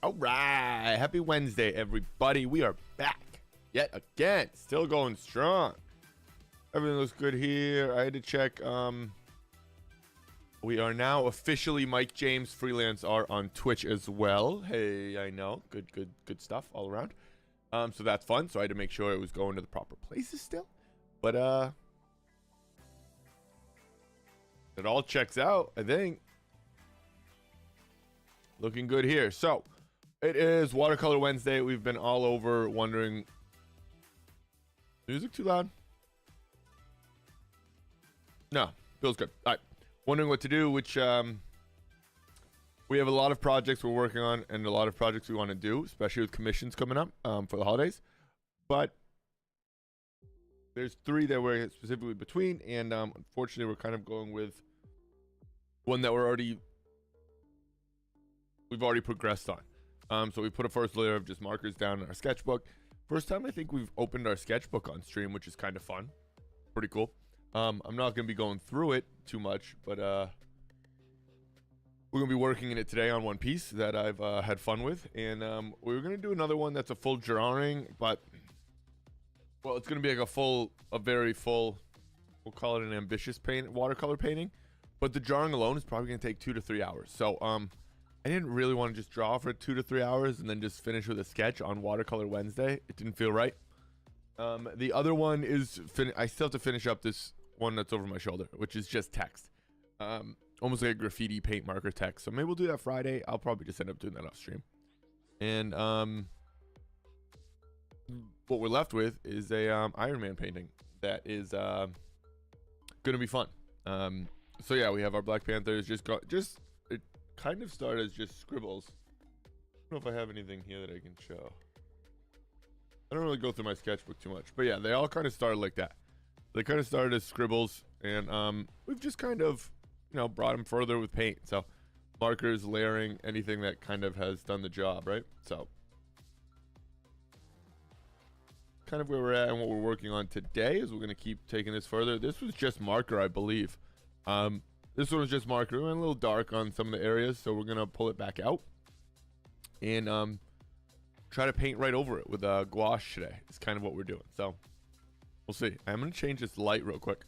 All right. Happy Wednesday, everybody. We are back yet again. Still going strong. Everything looks good here. I had to check. We are now officially Mike James Freelance Art on Twitch as well. Hey, I know. Good stuff all around. So that's fun. So I had to make sure it was going to the proper places still. But it all checks out, I think. Looking good here. So it is Watercolor Wednesday. We've been all over wondering. Music too loud? No, feels good. All right. Wondering what to do, which we have a lot of projects we're working on and a lot of projects we want to do, especially with commissions coming up for the holidays. But there's 3 that we're specifically between, and unfortunately we're kind of going with one that we've already progressed on. So we put a first layer of just markers down in our sketchbook. First time I think we've opened our sketchbook on stream, which is kind of fun. Pretty cool. I'm not going to be going through it too much, but we're going to be working in it today on one piece that I've had fun with. And we're going to do another one that's a full drawing, but, well, it's going to be like a very full, we'll call it an ambitious watercolor painting. But the drawing alone is probably going to take 2 to 3 hours. So I didn't really want to just draw for 2 to 3 hours and then just finish with a sketch on Watercolor Wednesday. It didn't feel right. The other one is, I still have to finish up this one that's over my shoulder, which is just text. Almost like a graffiti paint marker text. So maybe we'll do that Friday. I'll probably just end up doing that off stream. And what we're left with is a Iron Man painting that is going to be fun. So yeah, we have our Black Panthers. It kind of started as just scribbles. I don't know if I have anything here that I can show. I don't really go through my sketchbook too much, but yeah, they all kind of started like that. They kind of started as scribbles, and we've just kind of, brought them further with paint. So markers, layering, anything that kind of has done the job, right? So kind of where we're at and what we're working on today is we're going to keep taking this further. This was just marker, I believe. This one was just marker. We went a little dark on some of the areas, so we're going to pull it back out and try to paint right over it with gouache today. It's kind of what we're doing. So we'll see. I'm going to change this light real quick.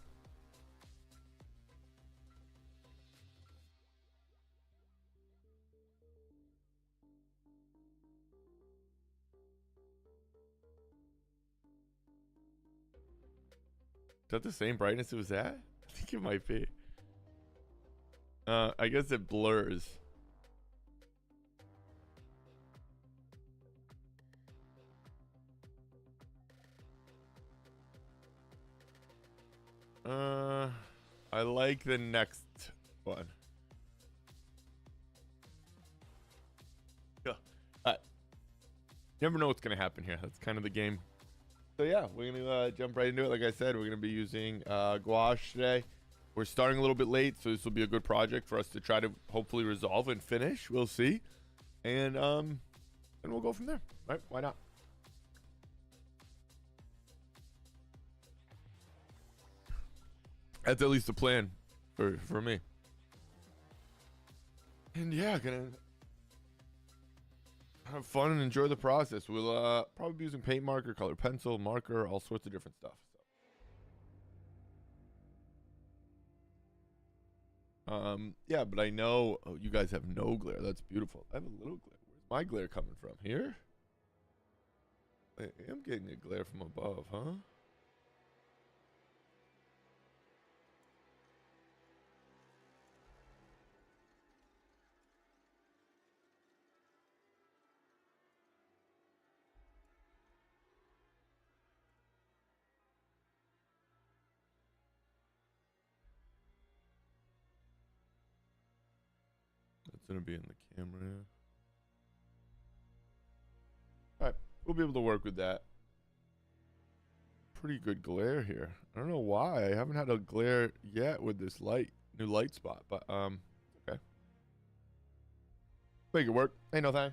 Is that the same brightness it was at? I think it might be. I guess it blurs. I like the next one. Yeah. You never know what's gonna happen here. That's kind of the game. So yeah, we're gonna jump right into it. Like I said, we're gonna be using gouache today. We're starting a little bit late, so this will be a good project for us to try to hopefully resolve and finish. We'll see, and we'll go from there. Right? Why not? That's at least the plan for me. And yeah, gonna have fun and enjoy the process. We'll probably be using paint marker, color pencil, marker, all sorts of different stuff. So. Yeah, but I know you guys have no glare. That's beautiful. I have a little glare. Where's my glare coming from? Here? I am getting a glare from above, huh? That's gonna be in the camera. Alright, we'll be able to work with that. Pretty good glare here. I don't know why. I haven't had a glare yet with this new light spot, but okay. Make it work. Ain't no thing.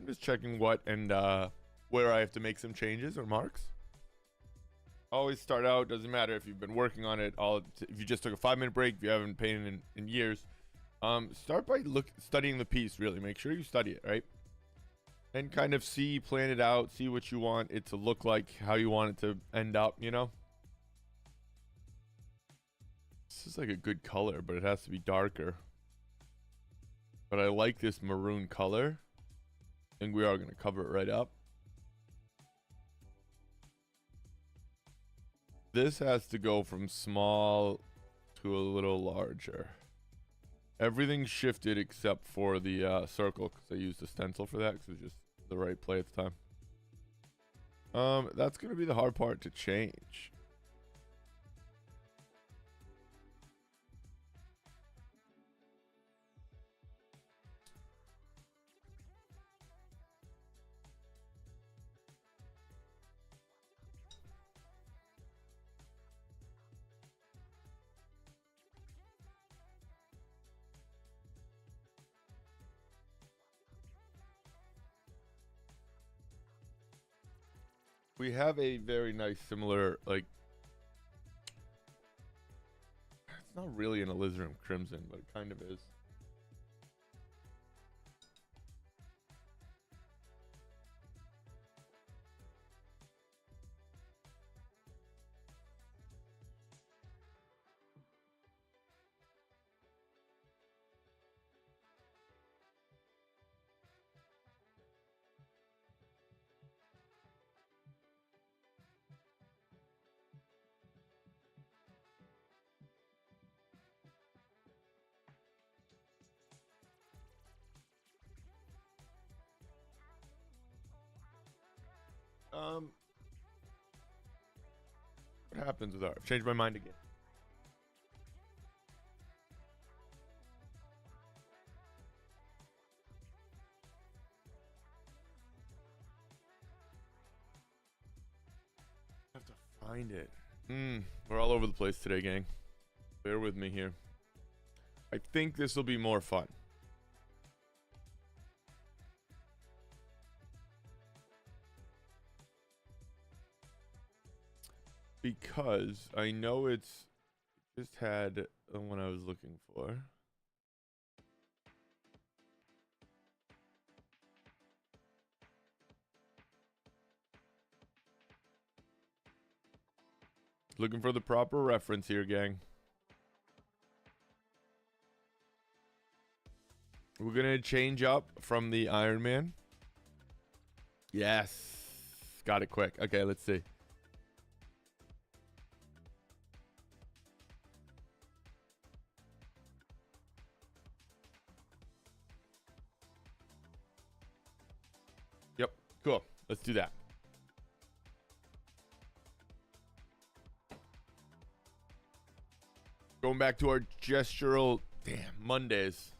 I'm just checking what and where I have to make some changes or marks. Always start out, doesn't matter if you've been working on it, if you just took a 5-minute break, if you haven't painted in years. Start by studying the piece, really. Make sure you study it, right? And kind of plan it out, see what you want it to look like, how you want it to end up, you know? This is like a good color, but it has to be darker. But I like this maroon color. I think we are going to cover it right up. This has to go from small to a little larger. Everything shifted except for the circle, because I used a stencil for that, because it was just the right play at the time. That's going to be the hard part to change. We have a very nice similar, like, it's not really an alizarin crimson, but it kind of is. What happens with art? I've changed my mind again. I have to find it. We're all over the place today, gang. Bear with me here. I think this will be more fun. Because I know it's just had the one I was looking for. Looking for the proper reference here, gang. We're gonna change up from the Iron Man. Yes. Got it quick. Okay, let's see. Yep. Cool. Let's do that. Going back to our gestural, Mondays.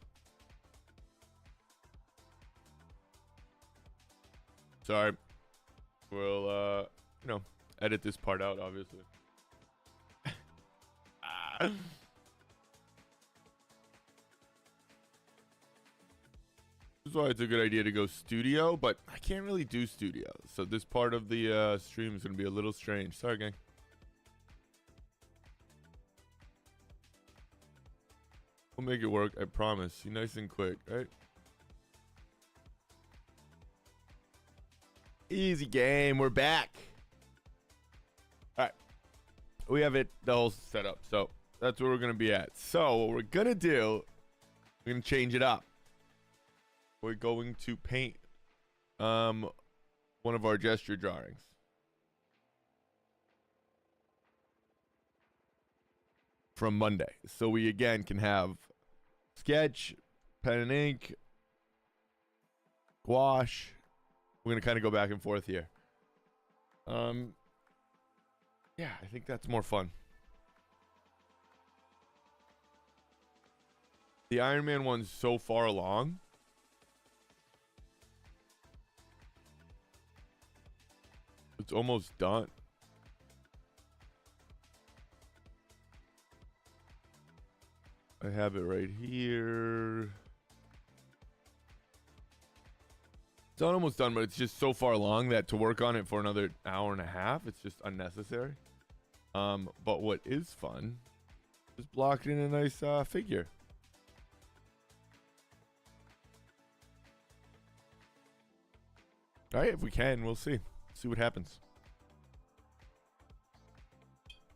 Sorry. We'll, edit this part out, obviously. This is why it's a good idea to go studio, but I can't really do studio. So this part of the stream is going to be a little strange. Sorry, gang. We'll make it work, I promise. Be nice and quick, right? Easy game. We're back. All right. We have the whole setup. So that's where we're going to be at. So what we're going to do, we're going to change it up. We're going to paint one of our gesture drawings. From Monday. So we again can have sketch, pen and ink, gouache. We're going to kind of go back and forth here. Yeah, I think that's more fun. The Iron Man one's so far along. It's almost done. I have it right here. It's not almost done, but it's just so far along that to work on it for another hour and a half, it's just unnecessary. But what is fun is blocking in a nice figure. All right, if we can, we'll see. See what happens.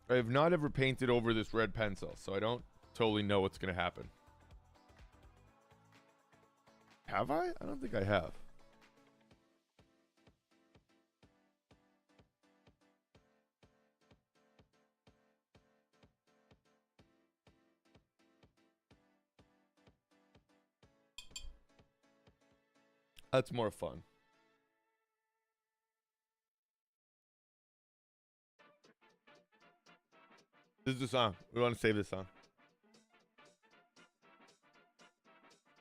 I have not ever painted over this red pencil, so I don't totally know what's going to happen. Have I? I don't think I have. That's more fun. This is the song. We want to save this song.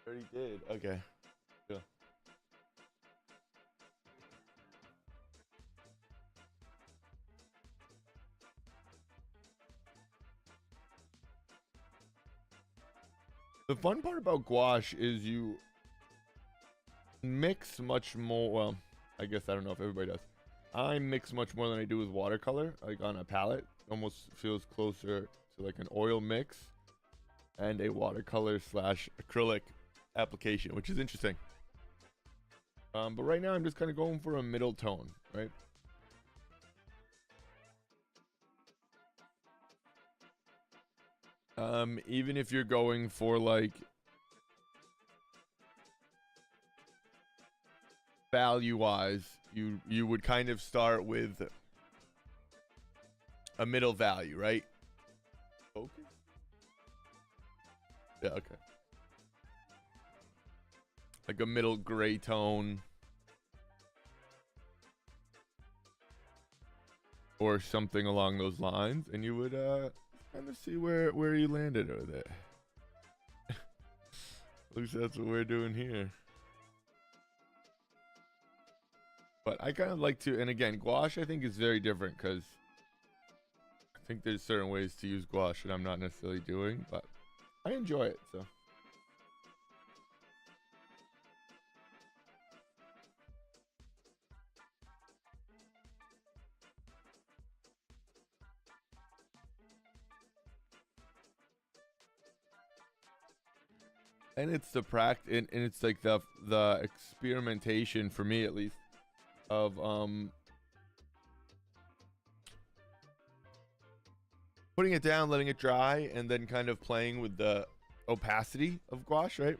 Already did. Okay. Yeah. The fun part about gouache is you mix much more. Well, I guess I don't know if everybody does. I mix much more than I do with watercolor, like on a palette. Almost feels closer to like an oil mix and a watercolor / acrylic application, which is interesting. But right now I'm just kind of going for a middle tone, right? Even if you're going for like value wise, you would kind of start with a middle value, right? Focus? Yeah, okay. Like a middle gray tone. Or something along those lines, and you would kind of see where you landed with it. At least that's what we're doing here. But I kind of like to, and again, gouache I think is very different because I think there's certain ways to use gouache that I'm not necessarily doing, but I enjoy it, so. And it's the practice, and it's like the experimentation for me at least of putting it down, letting it dry, and then kind of playing with the opacity of gouache, right?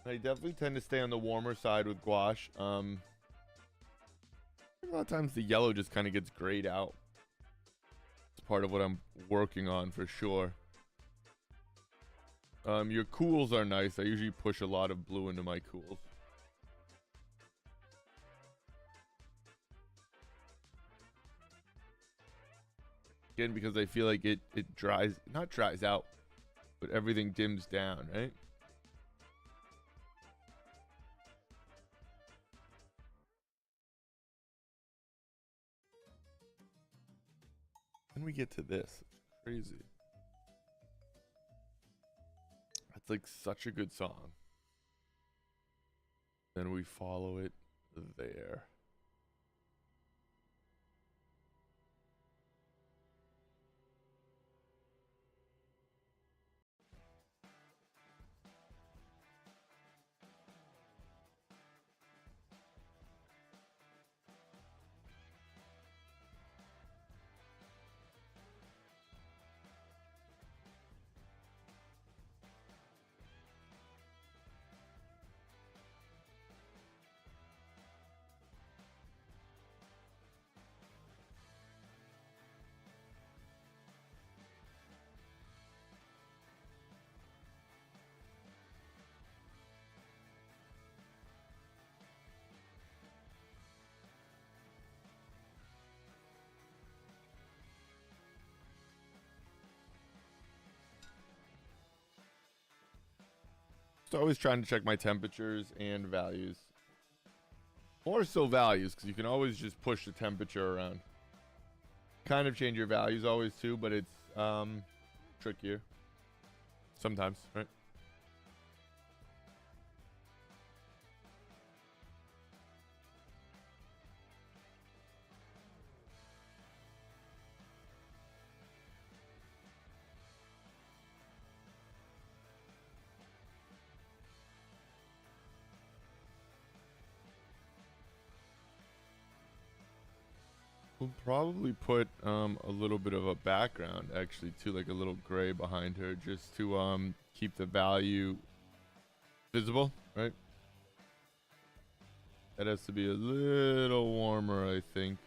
I definitely tend to stay on the warmer side with gouache. A lot of times the yellow just kind of gets grayed out. It's part of what I'm working on for sure. Your cools are nice. I usually push a lot of blue into my cools. Again, because I feel like it dries, not dries out, but everything dims down, right? Then we get to this. It's crazy. It's like such a good song. Then we follow it there. So always trying to check my temperatures and values. More so values, because you can always just push the temperature around. Kind of change your values always too, but it's trickier. Sometimes, right? We'll probably put a little bit of a background actually too, like a little gray behind her, just to keep the value visible, right? That has to be a little warmer, I think.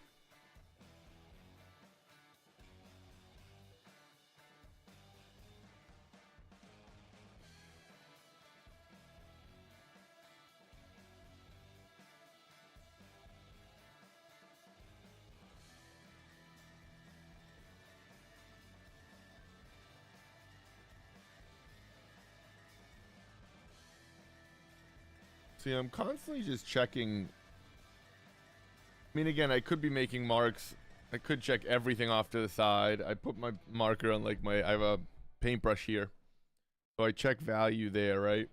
See, I'm constantly just checking. I mean, again, I could be making marks. I could check everything off to the side. I put my marker on like I have a paintbrush here. So I check value there, right?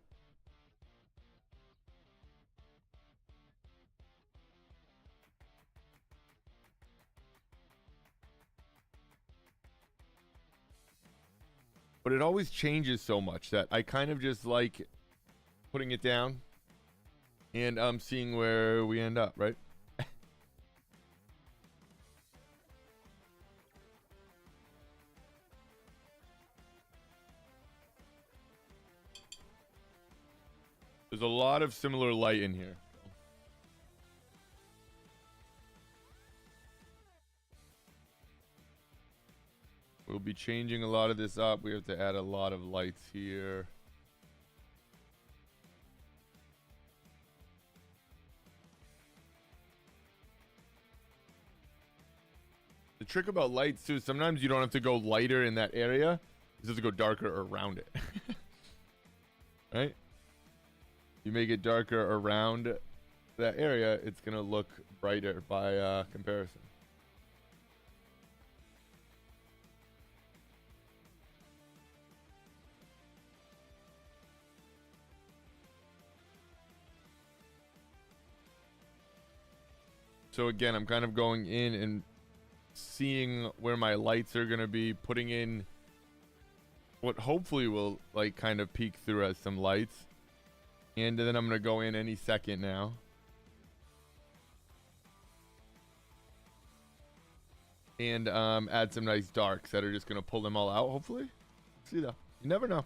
But it always changes so much that I kind of just like putting it down and seeing where we end up, right? There's a lot of similar light in here. We'll be changing a lot of this up. We have to add a lot of lights here. The trick about lights too, sometimes you don't have to go lighter in that area. You just have to go darker around it. Right? You make it darker around that area, it's gonna look brighter by comparison. So again, I'm kind of going in and seeing where my lights are gonna be, putting in what hopefully will like kind of peek through as some lights. And then I'm gonna go in any second now. And add some nice darks that are just gonna pull them all out, hopefully. See though. You never know.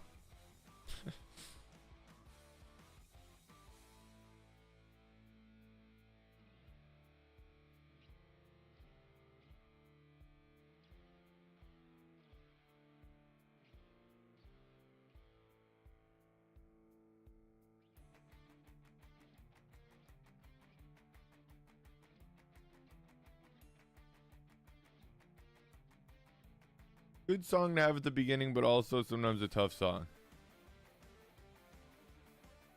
Good song to have at the beginning, but also sometimes a tough song.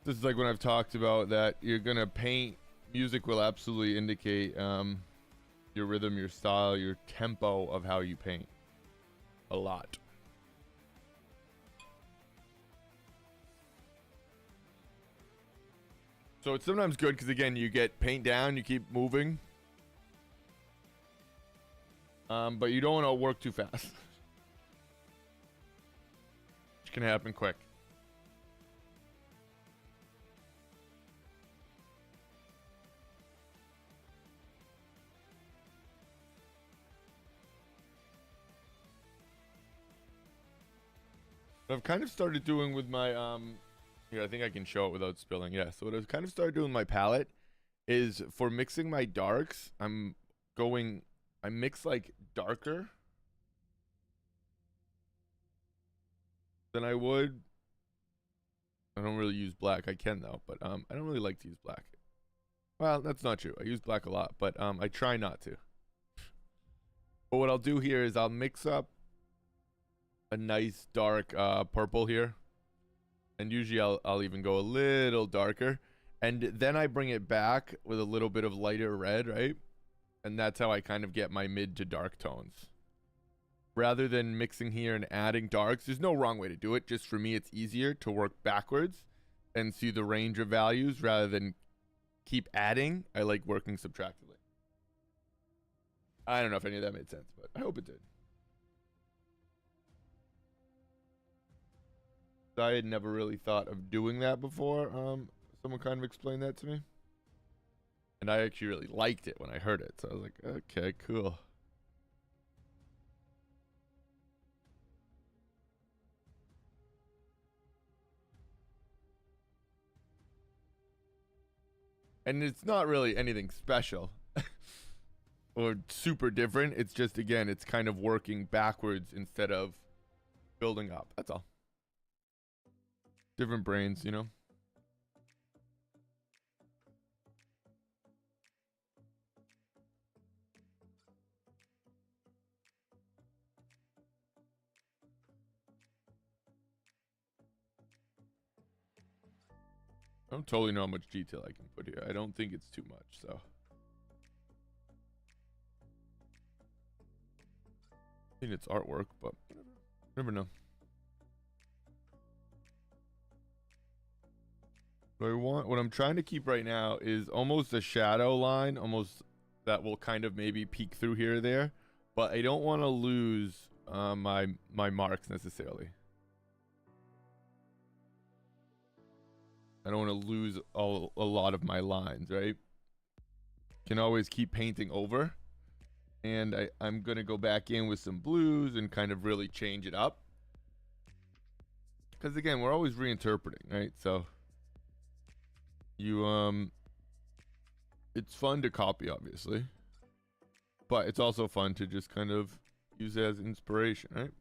This is like when I've talked about that you're gonna paint. Music will absolutely indicate your rhythm, your style, your tempo of how you paint. A lot. So it's sometimes good because again, you get paint down, you keep moving. But you don't want to work too fast. Which can happen quick. What I've kind of started doing with my here, I think I can show it without spilling. Yeah, so what I've kind of started doing with my palette is for mixing my darks, I mix like darker than I would. I don't really use black. I can though, but I don't really like to use black. Well, that's not true. I use black a lot, but I try not to. But what I'll do here is I'll mix up a nice dark purple here And usually I'll even go a little darker. And then I bring it back with a little bit of lighter red, right? And that's how I kind of get my mid to dark tones. Rather than mixing here and adding darks, there's no wrong way to do it. Just for me, it's easier to work backwards and see the range of values rather than keep adding. I like working subtractively. I don't know if any of that made sense, but I hope it did. I had never really thought of doing that before. Someone kind of explained that to me. And I actually really liked it when I heard it. So I was like, okay, cool. And it's not really anything special or super different. It's just, again, it's kind of working backwards instead of building up. That's all. Different brains, you know? I don't totally know how much detail I can put here. I don't think it's too much, so. I think it's artwork, but never know. What I'm trying to keep right now is almost a shadow line, almost that will kind of maybe peek through here or there, but I don't want to lose my marks necessarily. I don't want to lose a lot of my lines, right? Can always keep painting over, and I'm gonna go back in with some blues and kind of really change it up, because again, we're always reinterpreting, right? So you it's fun to copy, obviously, but it's also fun to just kind of use it as inspiration, right?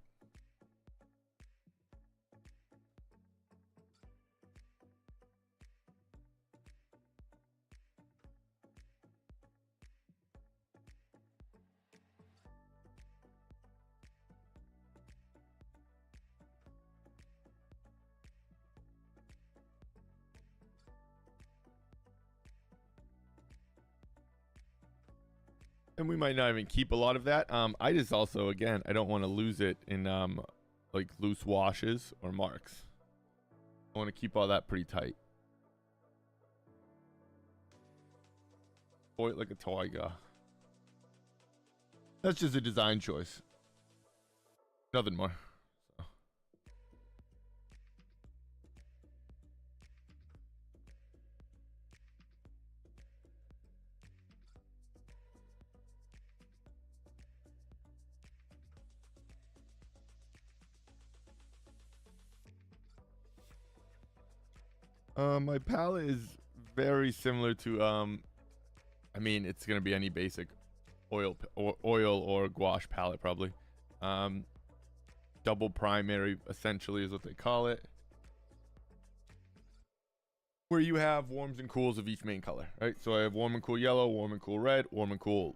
And we might not even keep a lot of that. I just also, again, I don't want to lose it in like loose washes or marks. I want to keep all that pretty tight. Boy, like a tiger. That's just a design choice. Nothing more. My palette is very similar to I mean, it's gonna be any basic oil or gouache palette probably. Double primary essentially is what they call it, where you have warms and cools of each main color, right? So I have warm and cool yellow, warm and cool red, warm and cool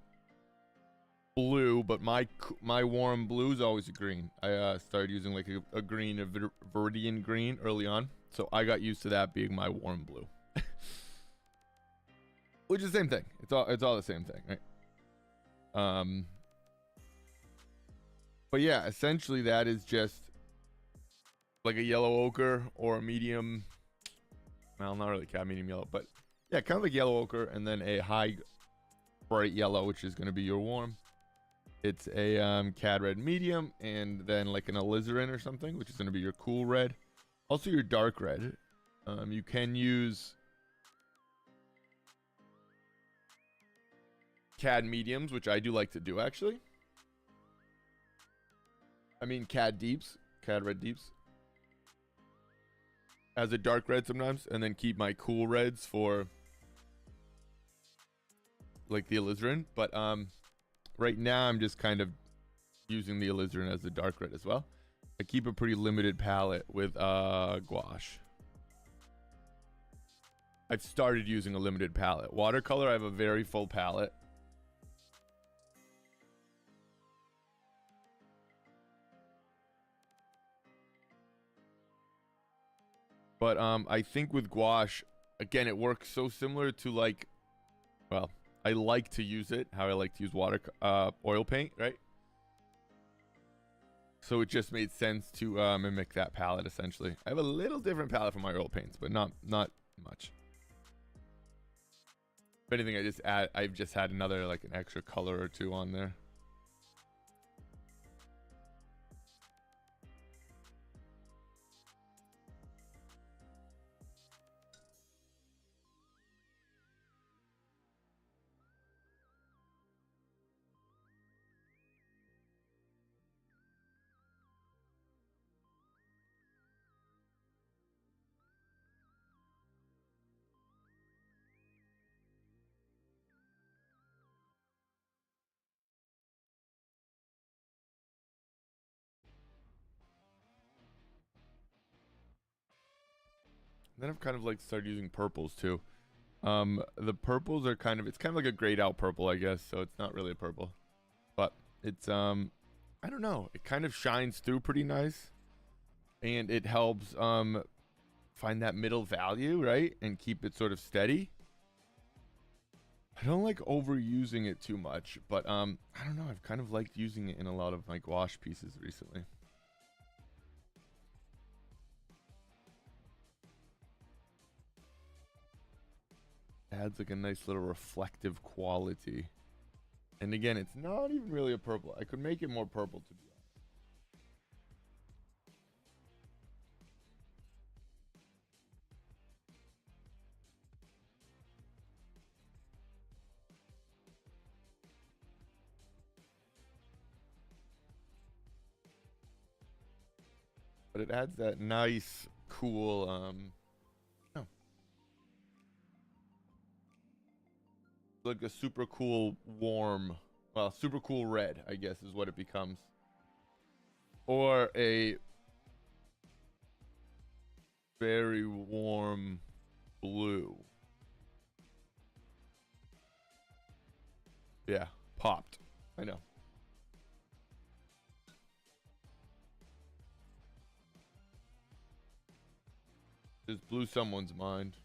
blue, but my warm blue is always a green. I started using like a green, a viridian green early on, so I got used to that being my warm blue. Which is the same thing. It's all the same thing, right? But yeah, essentially that is just like a yellow ochre or a medium. Well, not really cat medium yellow, but yeah, kind of like yellow ochre, and then a high bright yellow, which is going to be your warm. It's a cad red medium, and then like an alizarin or something, which is going to be your cool red. Also your dark red. You can use cad mediums, which I do like to do actually. I mean cad deeps, cad red deeps, as a dark red sometimes, and then keep my cool reds for like the alizarin. But right now I'm just kind of using the alizarin as the dark red as well. I keep a pretty limited palette with gouache. I've started using a limited palette. Watercolor, I have a very full palette. But I think with gouache, again, it works so similar to like, well, I like to use it how I like to use oil paint, right? So it just made sense to mimic that palette essentially. I have a little different palette for my oil paints, but not much. If anything, I've just had another like an extra color or two on there. Then I've kind of like started using purples too. The purples are it's kind of like a grayed out purple, I guess. So it's not really a purple, but it's I don't know. It kind of shines through pretty nice, and it helps find that middle value, right, and keep it sort of steady. I don't like overusing it too much, but I don't know. I've kind of liked using it in a lot of my gouache pieces recently. Adds like a nice little reflective quality. And again, it's not even really a purple. I could make it more purple, to be honest. But it adds that nice, cool, oh, like a super cool, warm, well, super cool red, I guess, is what it becomes. Or a very warm blue. Yeah, popped. I know. Just blew someone's mind.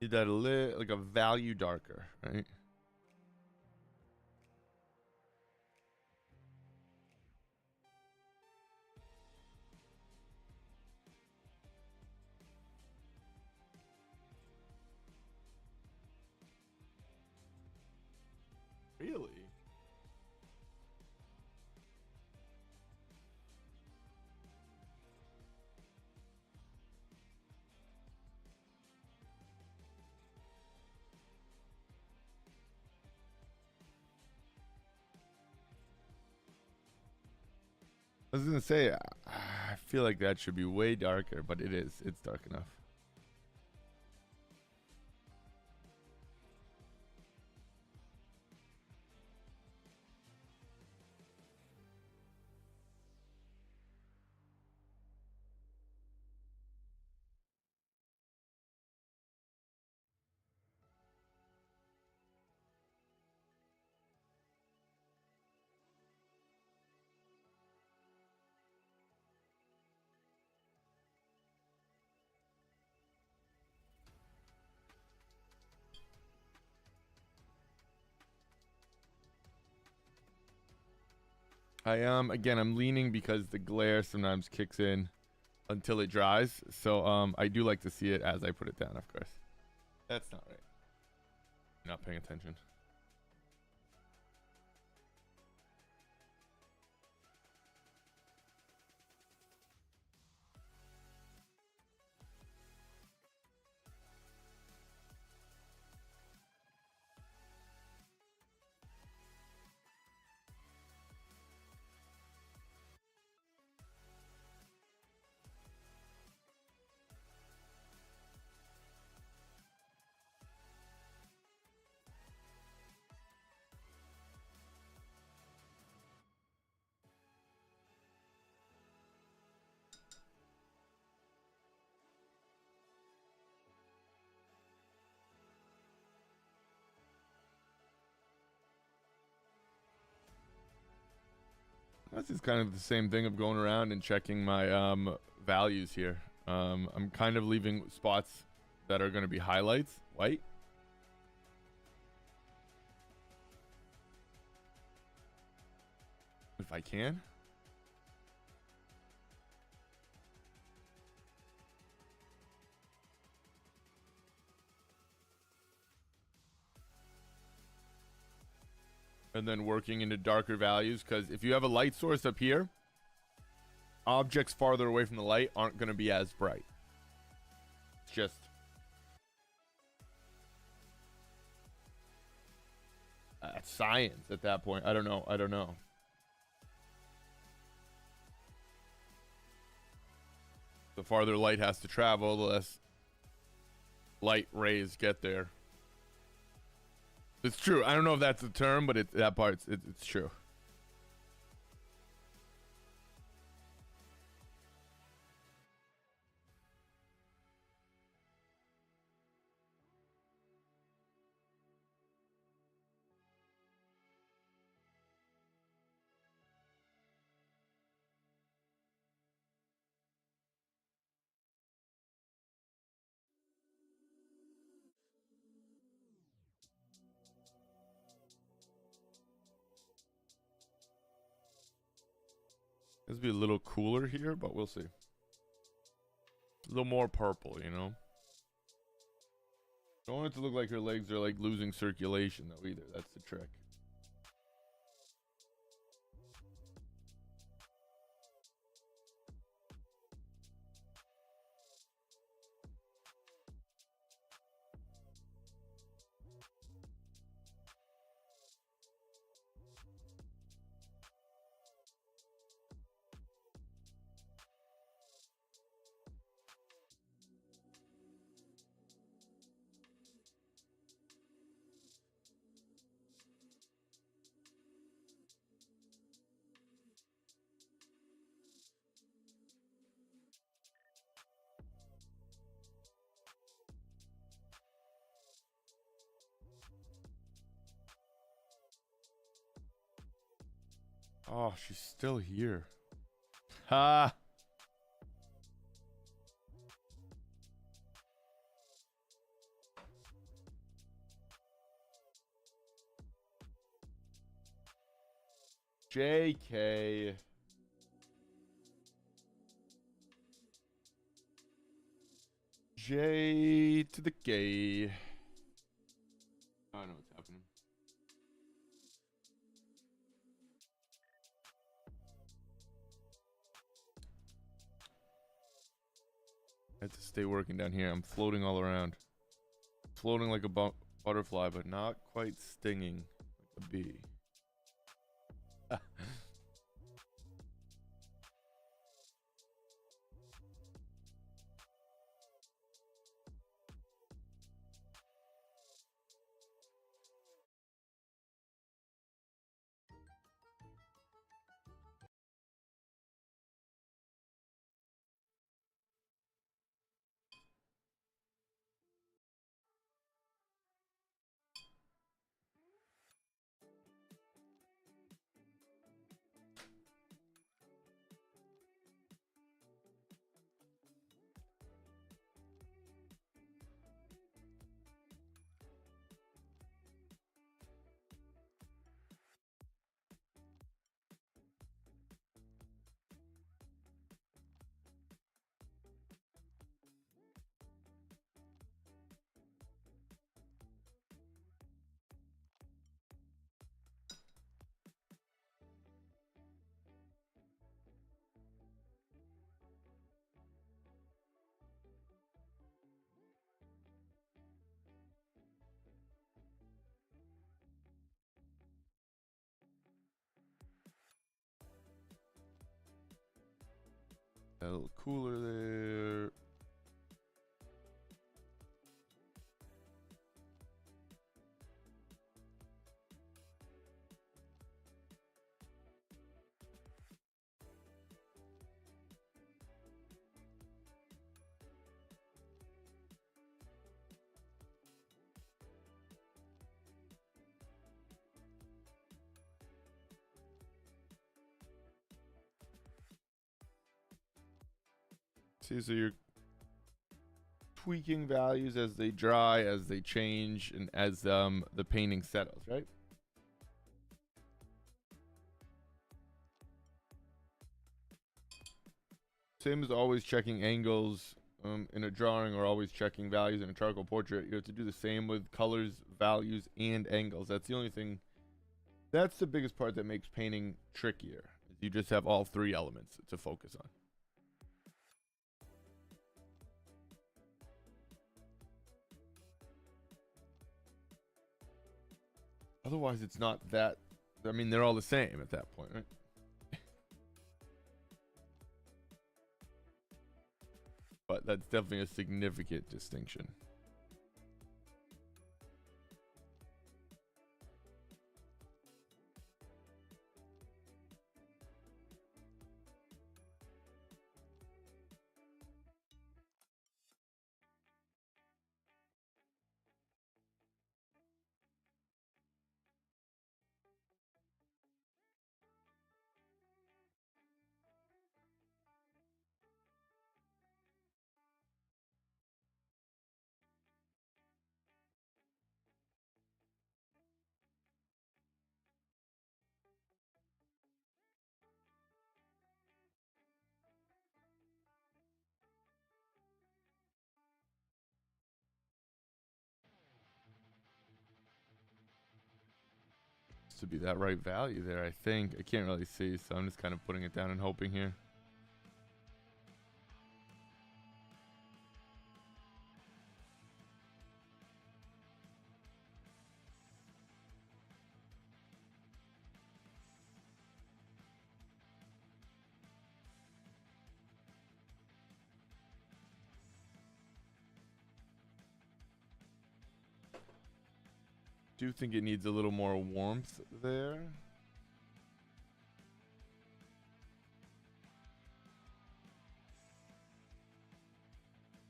Did that like a value darker, right? Really? I was gonna say, I feel like that should be way darker, but it is. It's dark enough. Again, I'm leaning because the glare sometimes kicks in until it dries. So I do like to see it as I put it down, of course. That's not right. Not paying attention. That's just kind of the same thing of going around and checking my values here. I'm kind of leaving spots that are going to be highlights white. If I can. And then working into darker values, because if you have a light source up here, objects farther away from the light aren't going to be as bright. It's just science at that point. I don't know. The farther light has to travel, the less light rays get there. It's true. I don't know if that's the term, but that part's it's true. This will be a little cooler here, but we'll see. A little more purple, you know? Don't want it to look like her legs are like losing circulation though either. That's the trick. Oh, she's still here. Ha! JK. J to the K. I know what's happening. I have to stay working down here. I'm floating all around. Floating like a butterfly, but not quite stinging like a bee. A little cooler there. See, so you're tweaking values as they dry, as they change, and as the painting settles, right? Same as always checking angles in a drawing, or always checking values in a charcoal portrait. You have to do the same with colors, values, and angles. That's the only thing. That's the biggest part that makes painting trickier. You just have all three elements to focus on. Otherwise, it's not that. I mean, they're all the same at that point, right? But that's definitely a significant distinction. To be that right value there, I think. I can't really see, so I'm just kind of putting it down and hoping here. Do think it needs a little more warmth there.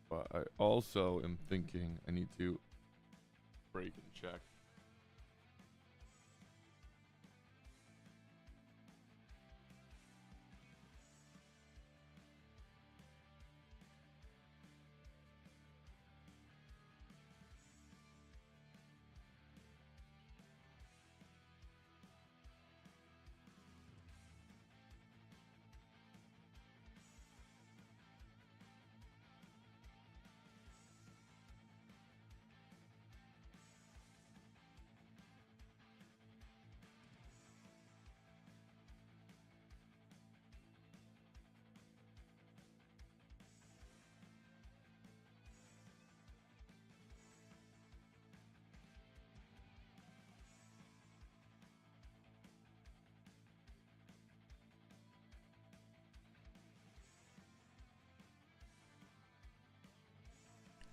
But I also am thinking I need to break and check.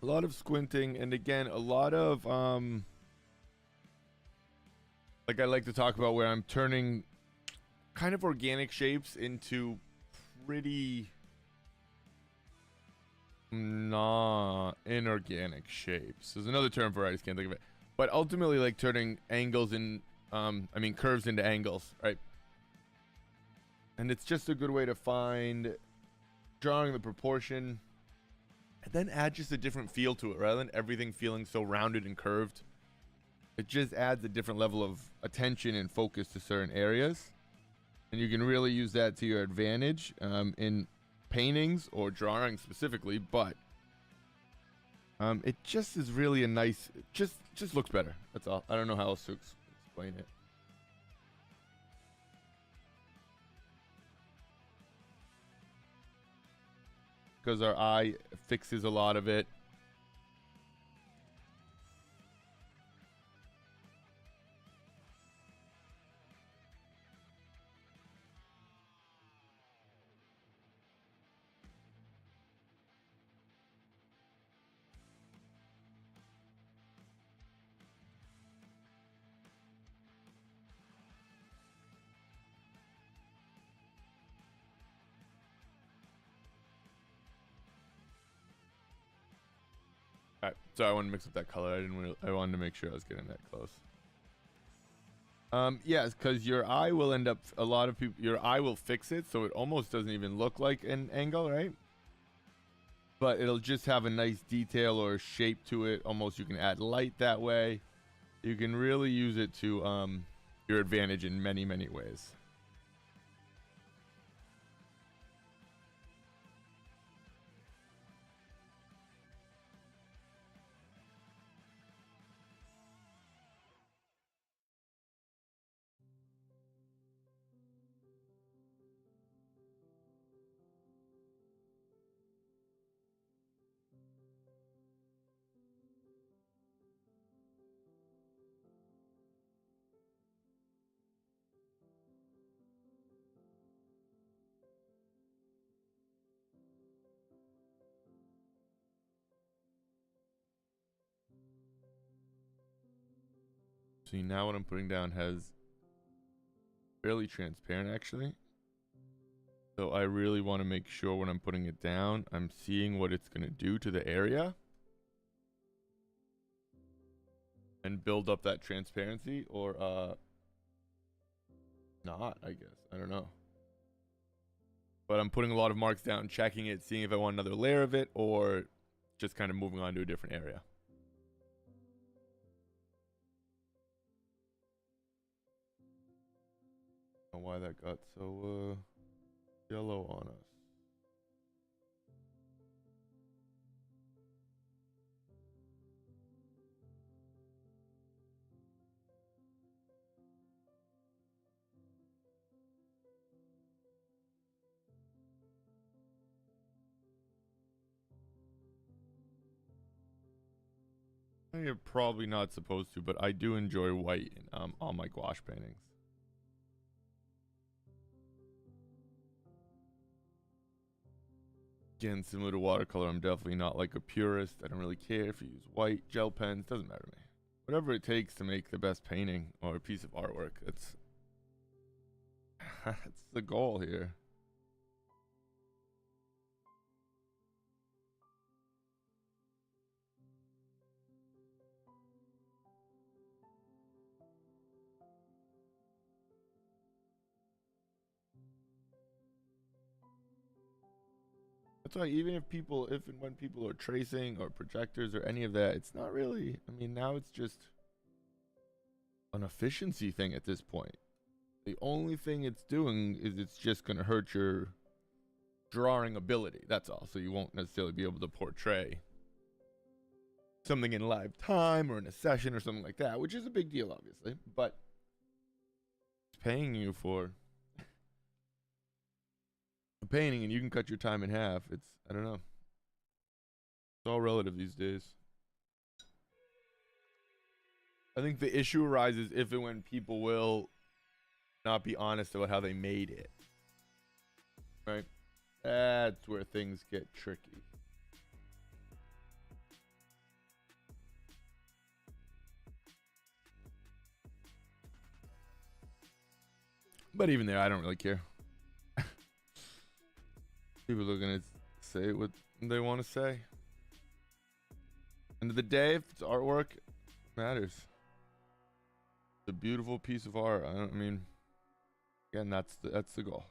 A lot of squinting, and again, a lot of like I like to talk about, where I'm turning kind of organic shapes into pretty inorganic shapes. There's another term for it, I just can't think of it. But ultimately, like turning angles in I mean curves into angles, right? And it's just a good way to find drawing the proportion, and then add just a different feel to it, rather than everything feeling so rounded and curved. It just adds a different level of attention and focus to certain areas, and you can really use that to your advantage in paintings or drawing specifically. But it just is really a nice, just looks better. That's all. I don't know how else to explain it. Because our eye fixes a lot of it. All right, so I wanted to mix up that color. I wanted to make sure I was getting that close. Yes, because your eye will end up, your eye will fix it, so it almost doesn't even look like an angle, right? but it'll just have a nice detail or shape to it. Almost you can add light that way. You can really use it to your advantage in many, many ways. See, now what I'm putting down has fairly transparent actually. So I really want to make sure when I'm putting it down, I'm seeing what it's going to do to the area. And build up that transparency, or not, I guess. I don't know. But I'm putting a lot of marks down, checking it, seeing if I want another layer of it, or just kind of moving on to a different area. I don't know why that got so yellow on us. You're probably not supposed to, but I do enjoy white in all my gouache paintings. Again, similar to watercolor, I'm definitely not like a purist. I don't really care if you use white, gel pens, doesn't matter to me. Whatever it takes to make the best painting or a piece of artwork, that's the goal here. That's why even if and when people are tracing or projectors or any of that, it's not really, I mean, now it's just an efficiency thing at this point. The only thing it's doing is it's just going to hurt your drawing ability. That's all. So you won't necessarily be able to portray something in live time or in a session or something like that, which is a big deal, obviously. But it's paying you for a painting, and you can cut your time in half. It's, I don't know. It's all relative these days. I think the issue arises if and when people will not be honest about how they made it. Right? That's where things get tricky. But even there, I don't really care. People are going to say what they want to say. End of the day, if it's artwork, it matters. It's a beautiful piece of art. I mean, again, that's the goal.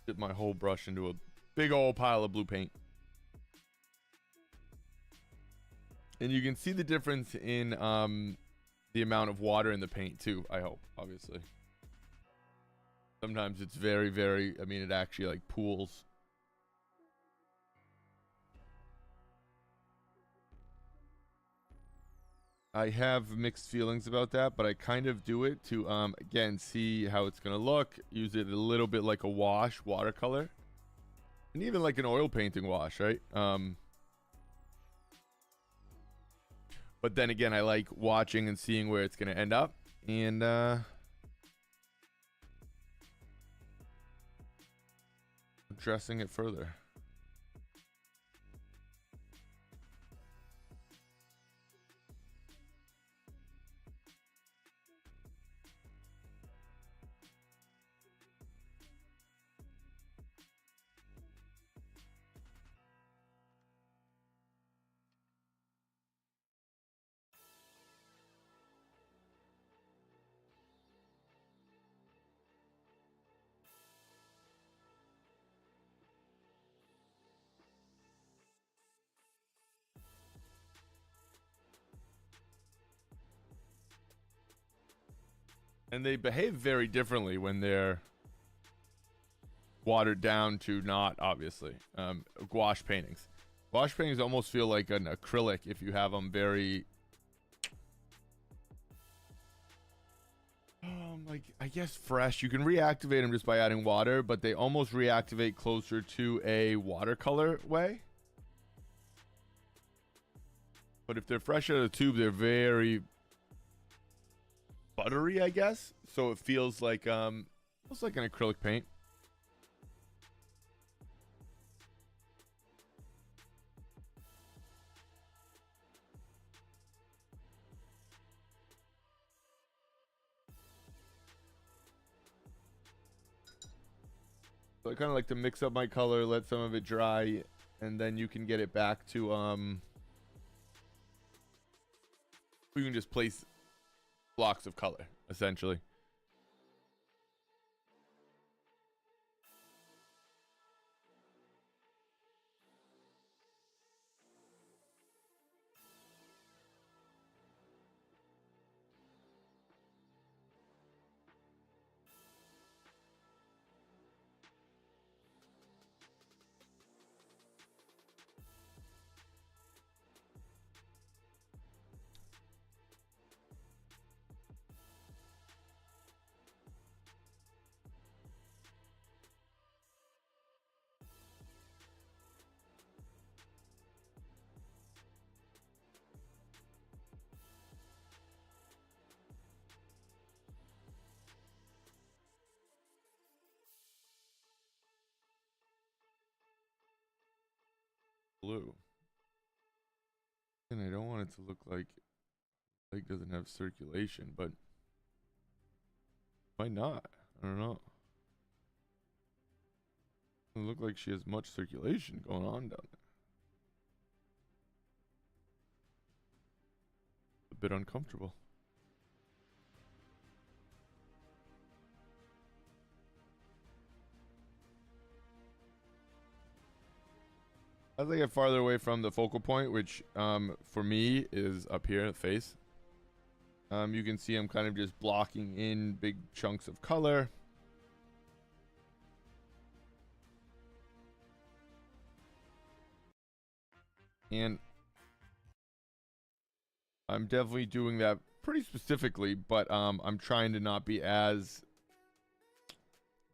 Dip my whole brush into a big old pile of blue paint. And you can see the difference in the amount of water in the paint too, I hope, obviously. Sometimes it's very, very, I mean, it actually like pools. I have mixed feelings about that, but I kind of do it to, again, see how it's going to look. Use it a little bit like a wash, watercolor. And even like an oil painting wash, right? But then again, I like watching and seeing where it's going to end up. And addressing it further. And they behave very differently when they're watered down to not, obviously. Gouache paintings. Gouache paintings almost feel like an acrylic if you have them very... like, I guess fresh. You can reactivate them just by adding water, but they almost reactivate closer to a watercolor way. But if they're fresh out of the tube, they're very buttery, I guess. So it feels like an acrylic paint. So I kind of like to mix up my color, let some of it dry, and then you can get it back to you can just place blocks of color, essentially. Blue. And I don't want it to look like doesn't have circulation, but why not? I don't know. It doesn't look like she has much circulation going on down there. A bit uncomfortable. As I get farther away from the focal point, which for me is up here, the face, you can see I'm kind of just blocking in big chunks of color. And I'm definitely doing that pretty specifically, but I'm trying to not be as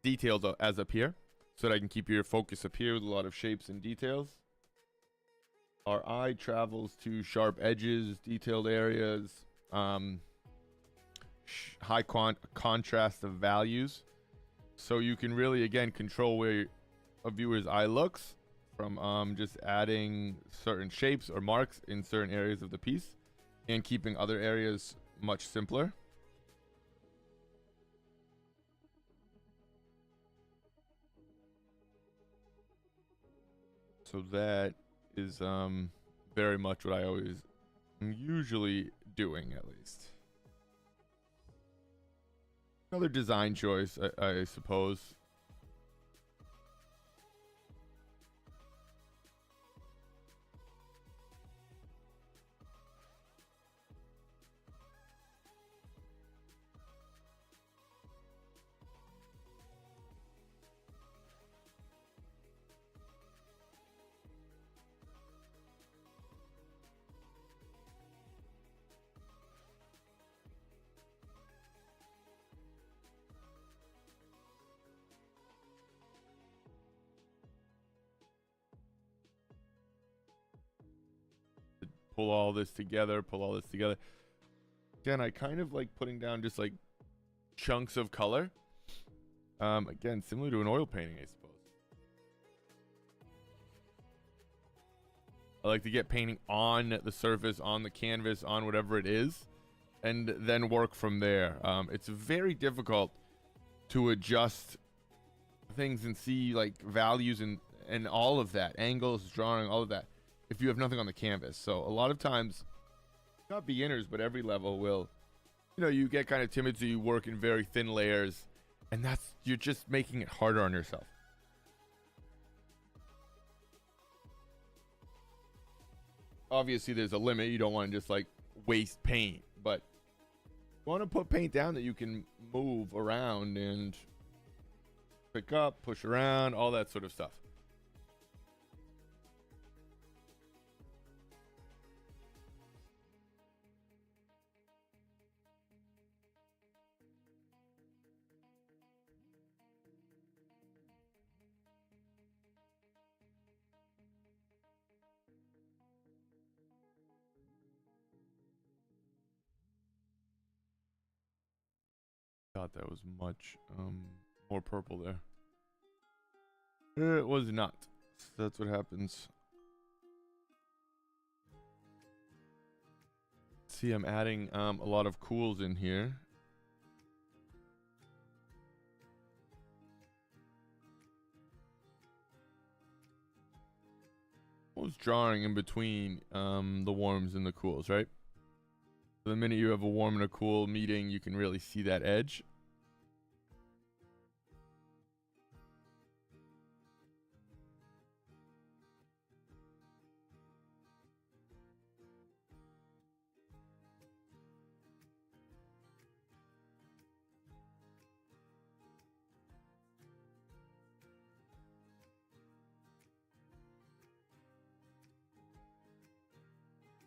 detailed as up here, so that I can keep your focus up here with a lot of shapes and details. Our eye travels to sharp edges, detailed areas, high contrast of values. So you can really, again, control where a viewer's eye looks from just adding certain shapes or marks in certain areas of the piece and keeping other areas much simpler. So that is very much what I always am usually doing, at least. Another design choice, I suppose. pull all this together, Again, I kind of like putting down just like chunks of color. Again, similar to an oil painting, I suppose. I like to get painting on the surface, on the canvas, on whatever it is, and then work from there. It's very difficult to adjust things and see like values and all of that, angles, drawing, all of that, if you have nothing on the canvas. So a lot of times, not beginners, but every level will, you get kind of timid, so you work in very thin layers, and you're just making it harder on yourself. Obviously, there's a limit. You don't want to just like waste paint, but you want to put paint down that you can move around and pick up, push around, all that sort of stuff. Thought that was much more purple there. It was not. That's what happens. See, I'm adding a lot of cools in here. I was drawing in between the warms and the cools, right? So the minute you have a warm and a cool meeting, you can really see that edge.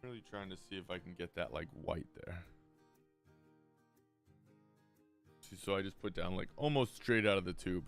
Really trying to see if I can get that like white there. So I just put down like almost straight out of the tube.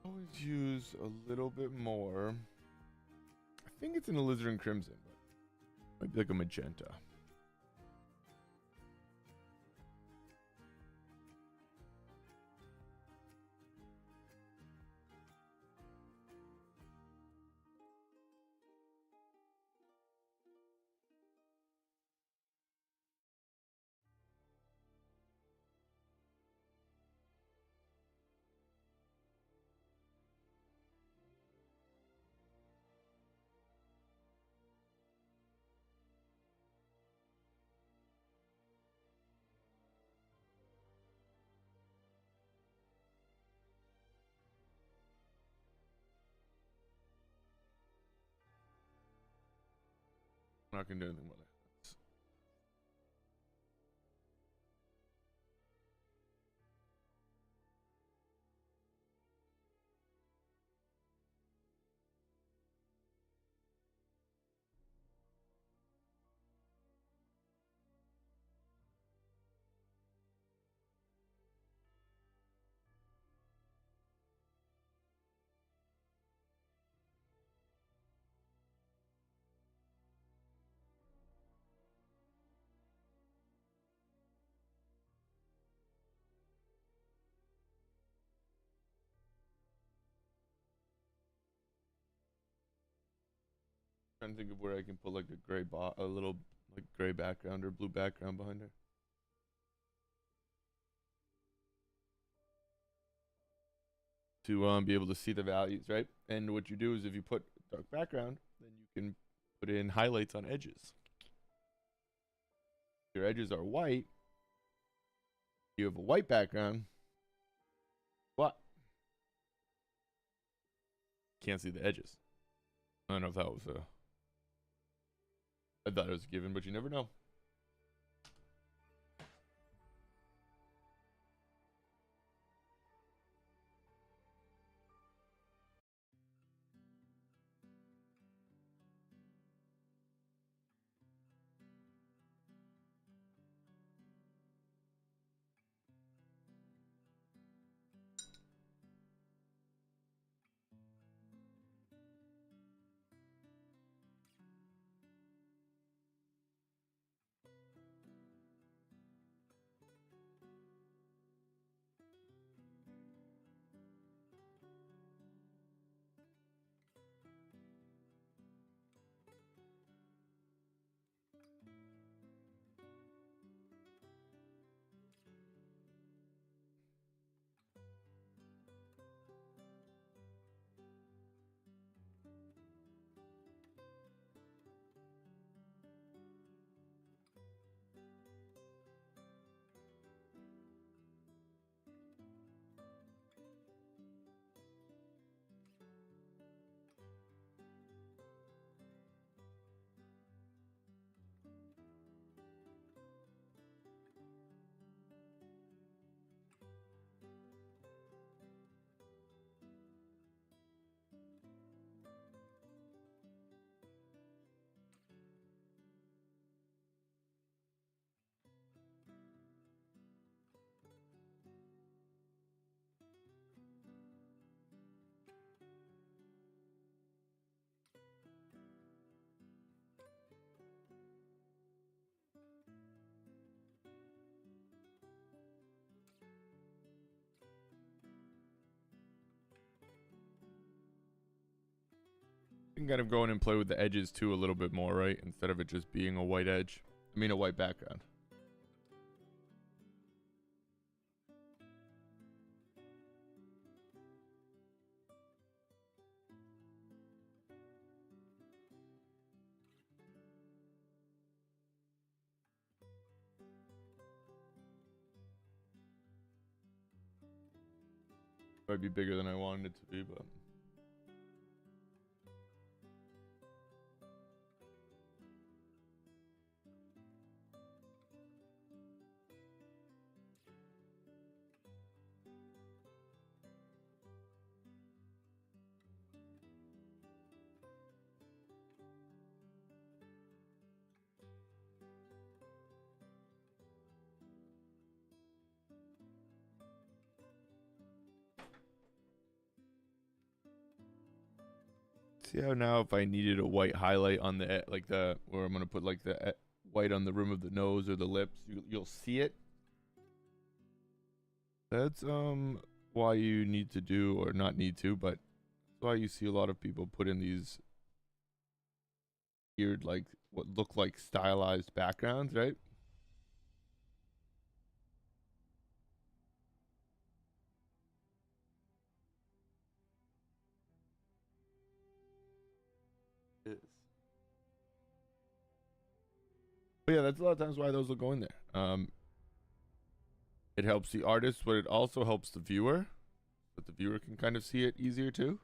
Always use a little bit more. I think it's in alizarin crimson, but might be like a magenta. I'm not gonna do anything with it. Trying to think of where I can put like a little like gray background or blue background behind her. To be able to see the values, right? And what you do is if you put dark background, then you can put in highlights on edges. If your edges are white, you have a white background, but can't see the edges. I don't know if that was a. I thought it was a given, but you never know. You can kind of go in and play with the edges too a little bit more, right? Instead of it just being a white edge. I mean, a white background. Might be bigger than I wanted it to be, but. See how now if I needed a white highlight on the like the where I'm gonna put like the white on the rim of the nose or the lips, you'll see it. That's why you need to do or not need to, but that's why you see a lot of people put in these weird like what look like stylized backgrounds, right? It is. But yeah, that's a lot of times why those will go in there. It helps the artist, but it also helps the viewer, but the viewer can kind of see it easier too.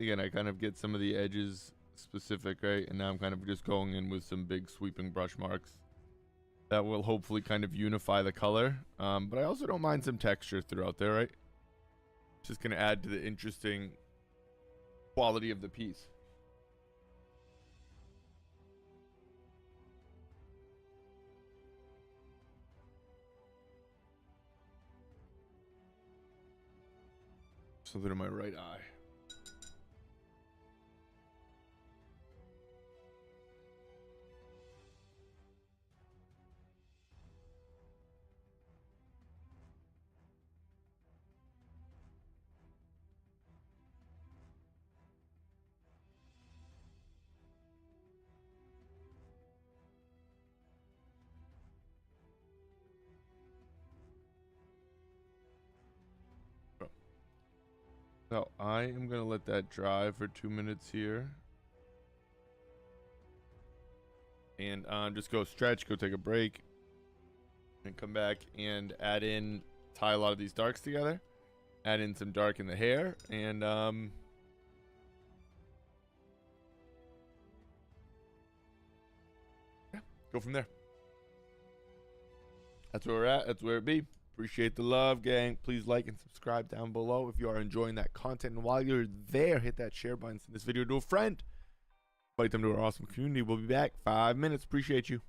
Again, I kind of get some of the edges specific, right? And now I'm kind of just going in with some big sweeping brush marks. That will hopefully kind of unify the color. But I also don't mind some texture throughout there, right? Just going to add to the interesting quality of the piece. Something in my right eye. So I am going to let that dry for 2 minutes here. And just go stretch, go take a break. And come back and tie a lot of these darks together. Add in some dark in the hair. And yeah, go from there. That's where we're at. That's where it be. Appreciate the love, gang. Please like and subscribe down below if you are enjoying that content. And while you're there, hit that share button. Send this video to a friend. Invite them to our awesome community. We'll be back 5 minutes. Appreciate you.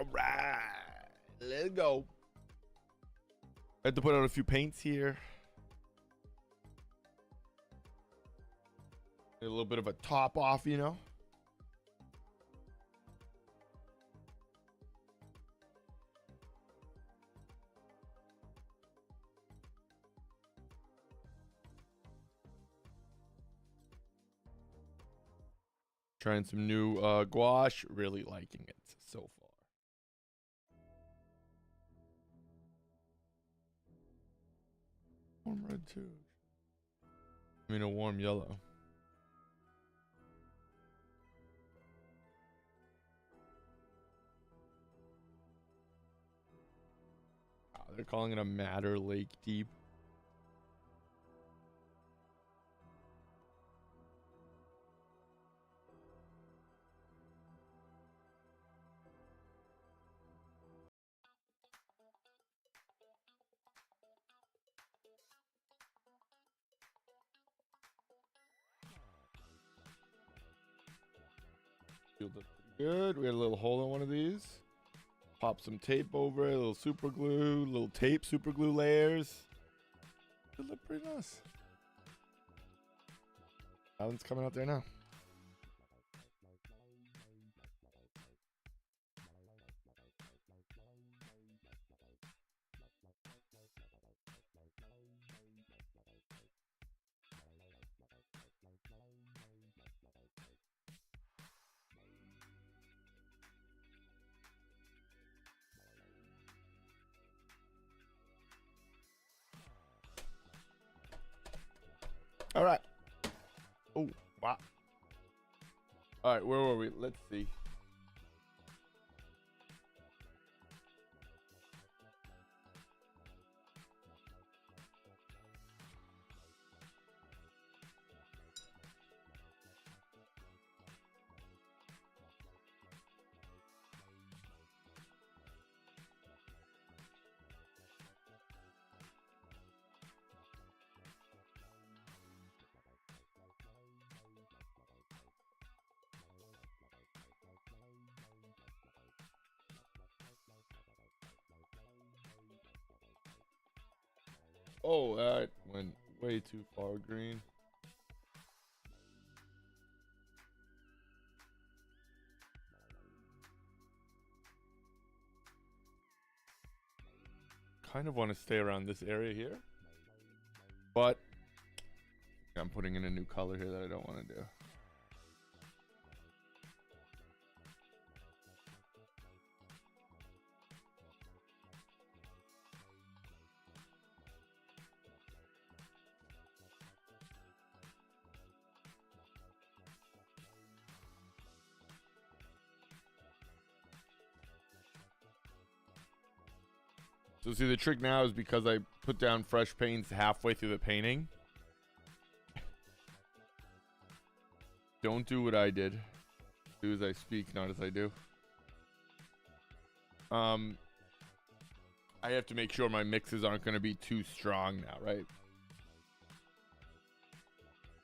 All right, let's go. I had to put out a few paints here. A little bit of a top off, you know. Trying some new gouache. Really liking it so far. Warm red too. I mean a warm yellow. Wow, they're calling it a Madder Lake Deep. Feels pretty good. We had a little hole in one of these. Pop some tape over it, a little super glue, little tape super glue layers. It look pretty nice. That one's coming out there now. All right. Oh, wow. All right, where were we? Let's see. Oh, that went way too far green. Kind of want to stay around this area here, but I'm putting in a new color here that I don't want to do. So see, the trick now is because I put down fresh paints halfway through the painting. Don't do what I did. Do as I speak, not as I do. I have to make sure my mixes aren't going to be too strong now, right?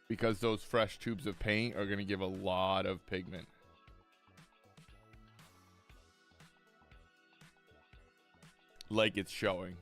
Because those fresh tubes of paint are going to give a lot of pigment. Like it's showing.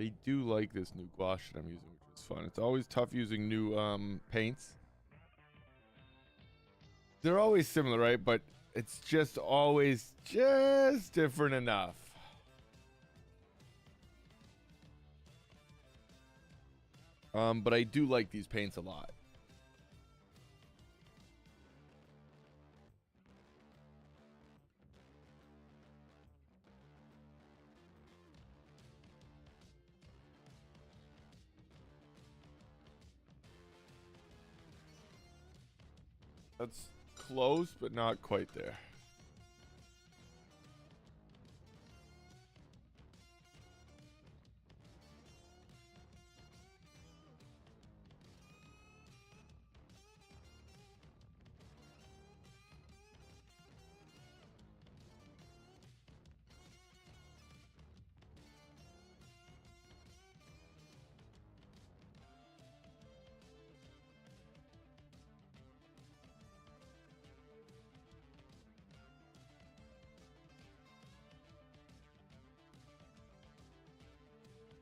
I do like this new gouache that I'm using, which is fun. It's always tough using new paints. They're always similar, right? But it's just always just different enough. But I do like these paints a lot. That's close, but not quite there.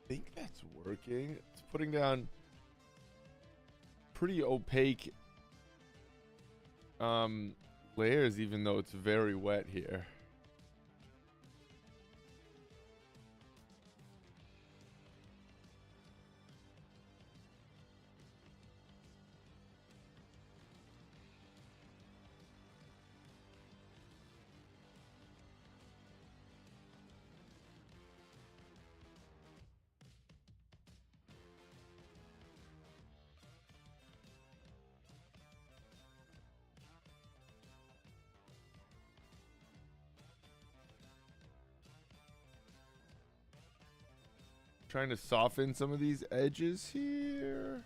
I think that's working. It's putting down pretty opaque layers, even though it's very wet here. Trying to soften some of these edges here.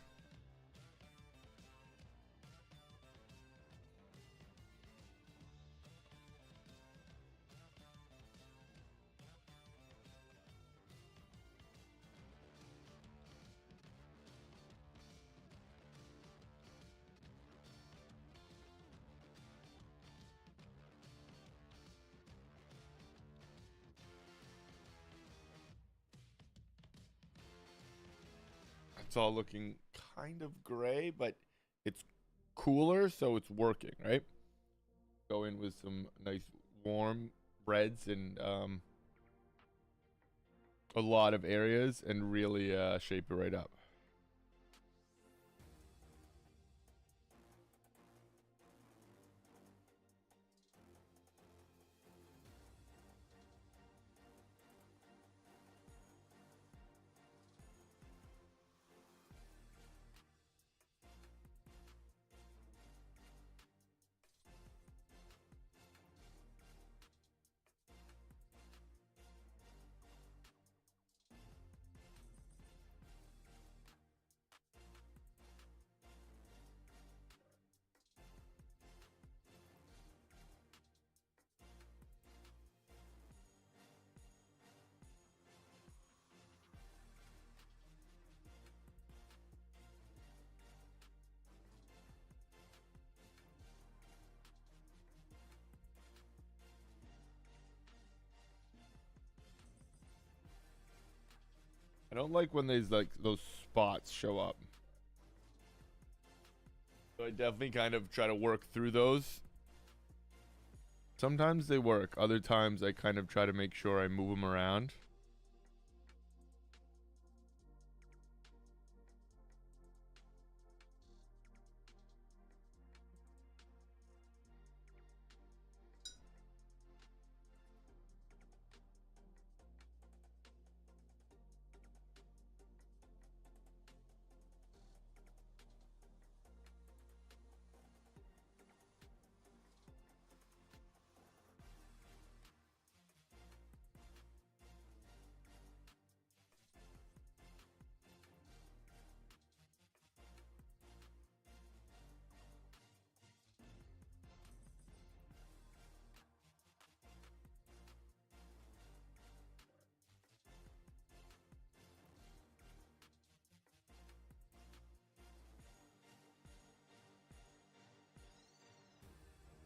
It's all looking kind of gray, but it's cooler, so it's working, right? Go in with some nice warm reds and a lot of areas and really shape it right up. I don't like when there's like those spots show up. So I definitely kind of try to work through those. Sometimes they work. Other times I kind of try to make sure I move them around.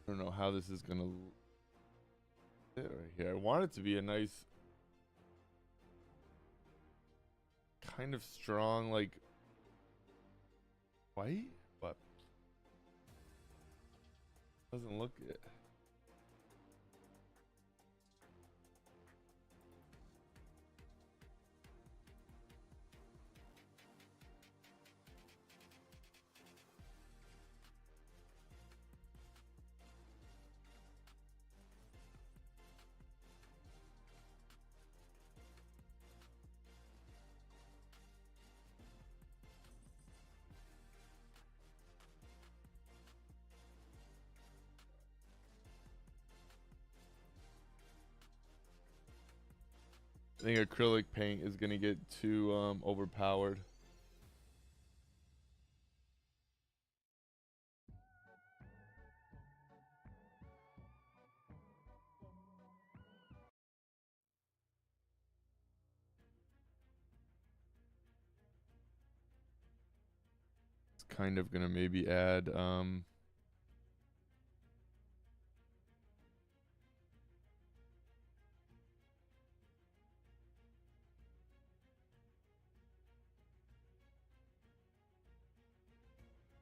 I don't know how this is gonna sit right here. I want it to be a nice kind of strong, like white, but doesn't look it. I think acrylic paint is gonna get too overpowered. It's kind of gonna maybe add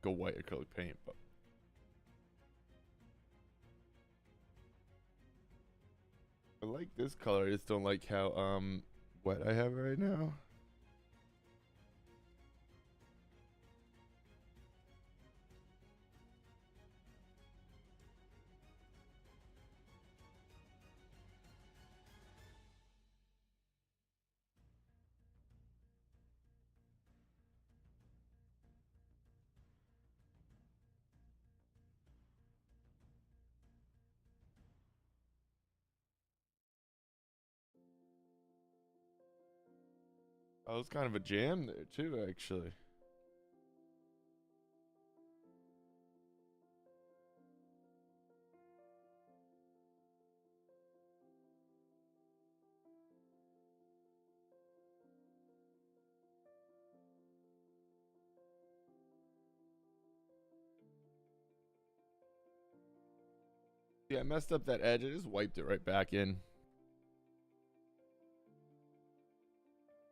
go white acrylic paint, but I like this color. I just don't like how wet I have it right now. Oh, it's kind of a jam there too, actually. Yeah, I messed up that edge. I just wiped it right back in.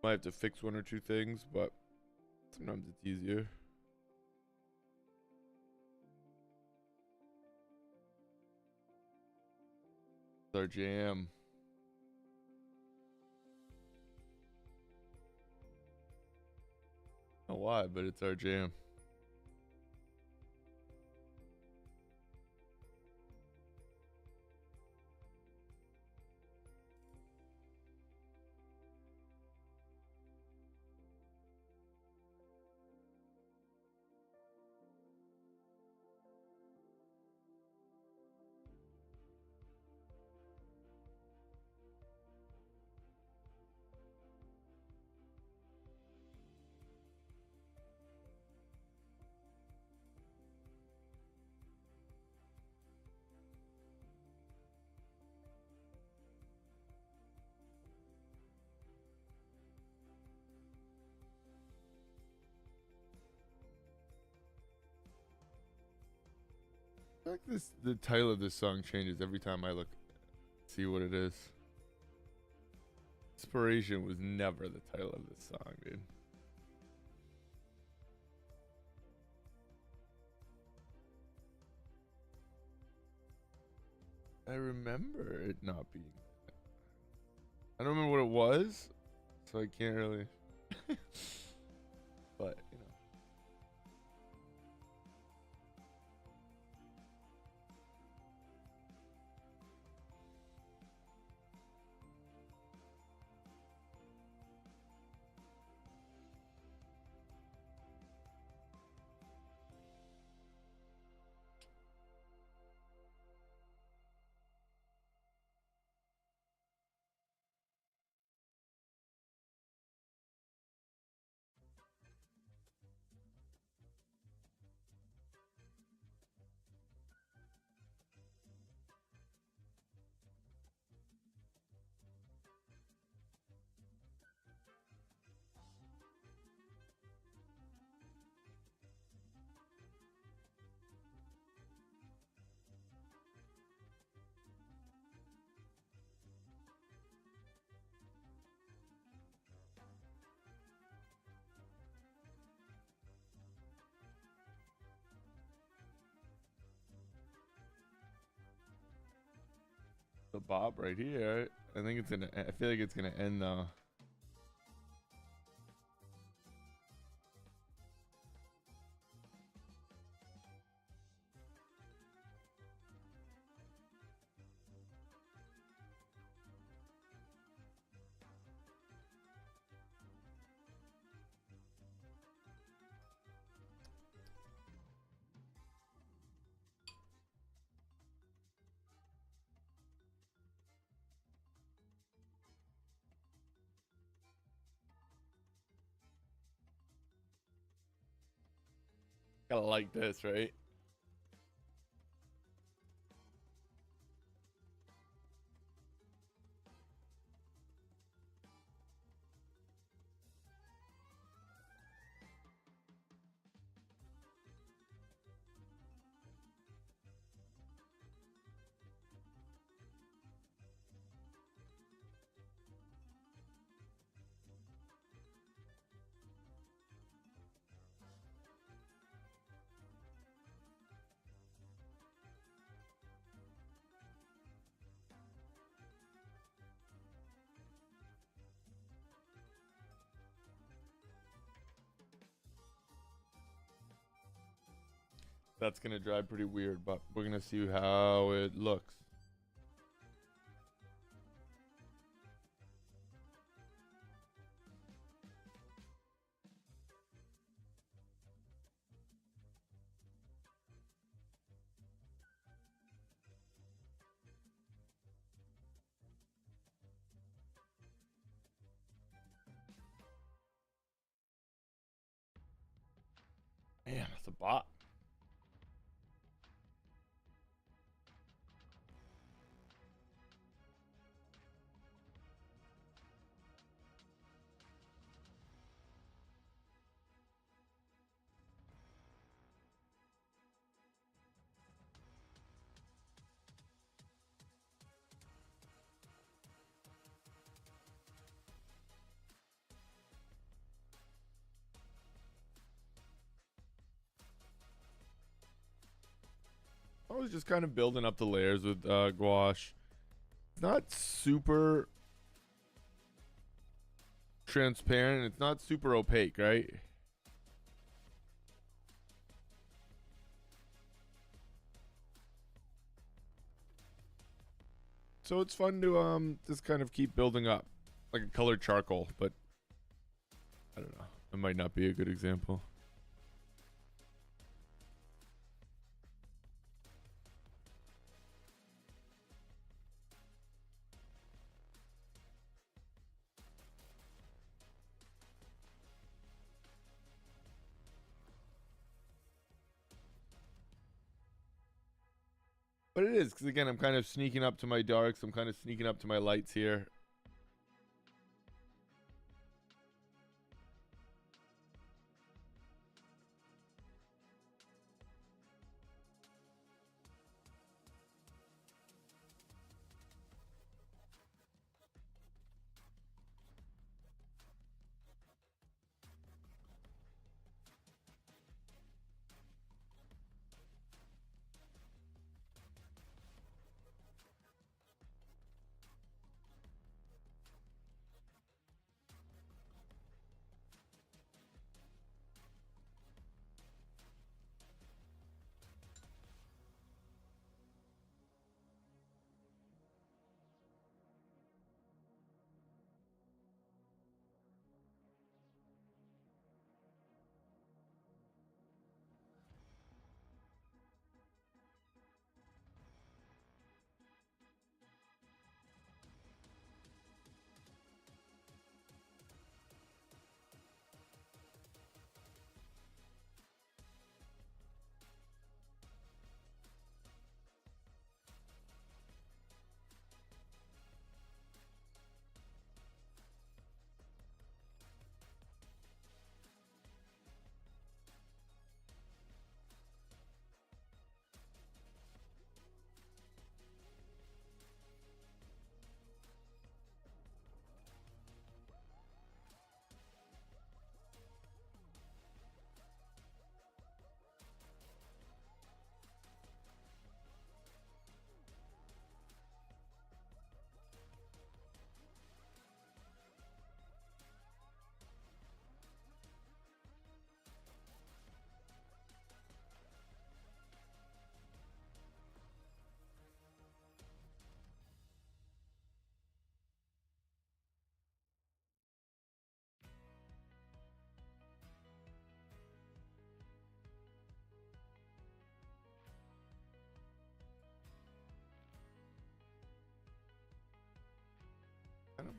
Might have to fix one or two things, but sometimes it's easier. It's our jam. I don't know why, but it's our jam. I feel like the title of this song changes every time I look, see what it is. Inspiration was never the title of this song, dude. I remember it not being. I don't remember what it was, so I can't really. But bob right here. I think it's gonna. I feel like it's gonna end though. Gotta like this, right? That's gonna drive pretty weird, but we're gonna see how it looks. Man, that's a bot. I was just kind of building up the layers with gouache. It's not super transparent. It's not super opaque, right? So it's fun to just kind of keep building up, like a colored charcoal, but I don't know. It might not be a good example. But it is, because again, I'm kind of sneaking up to my darks. I'm kind of sneaking up to my lights here.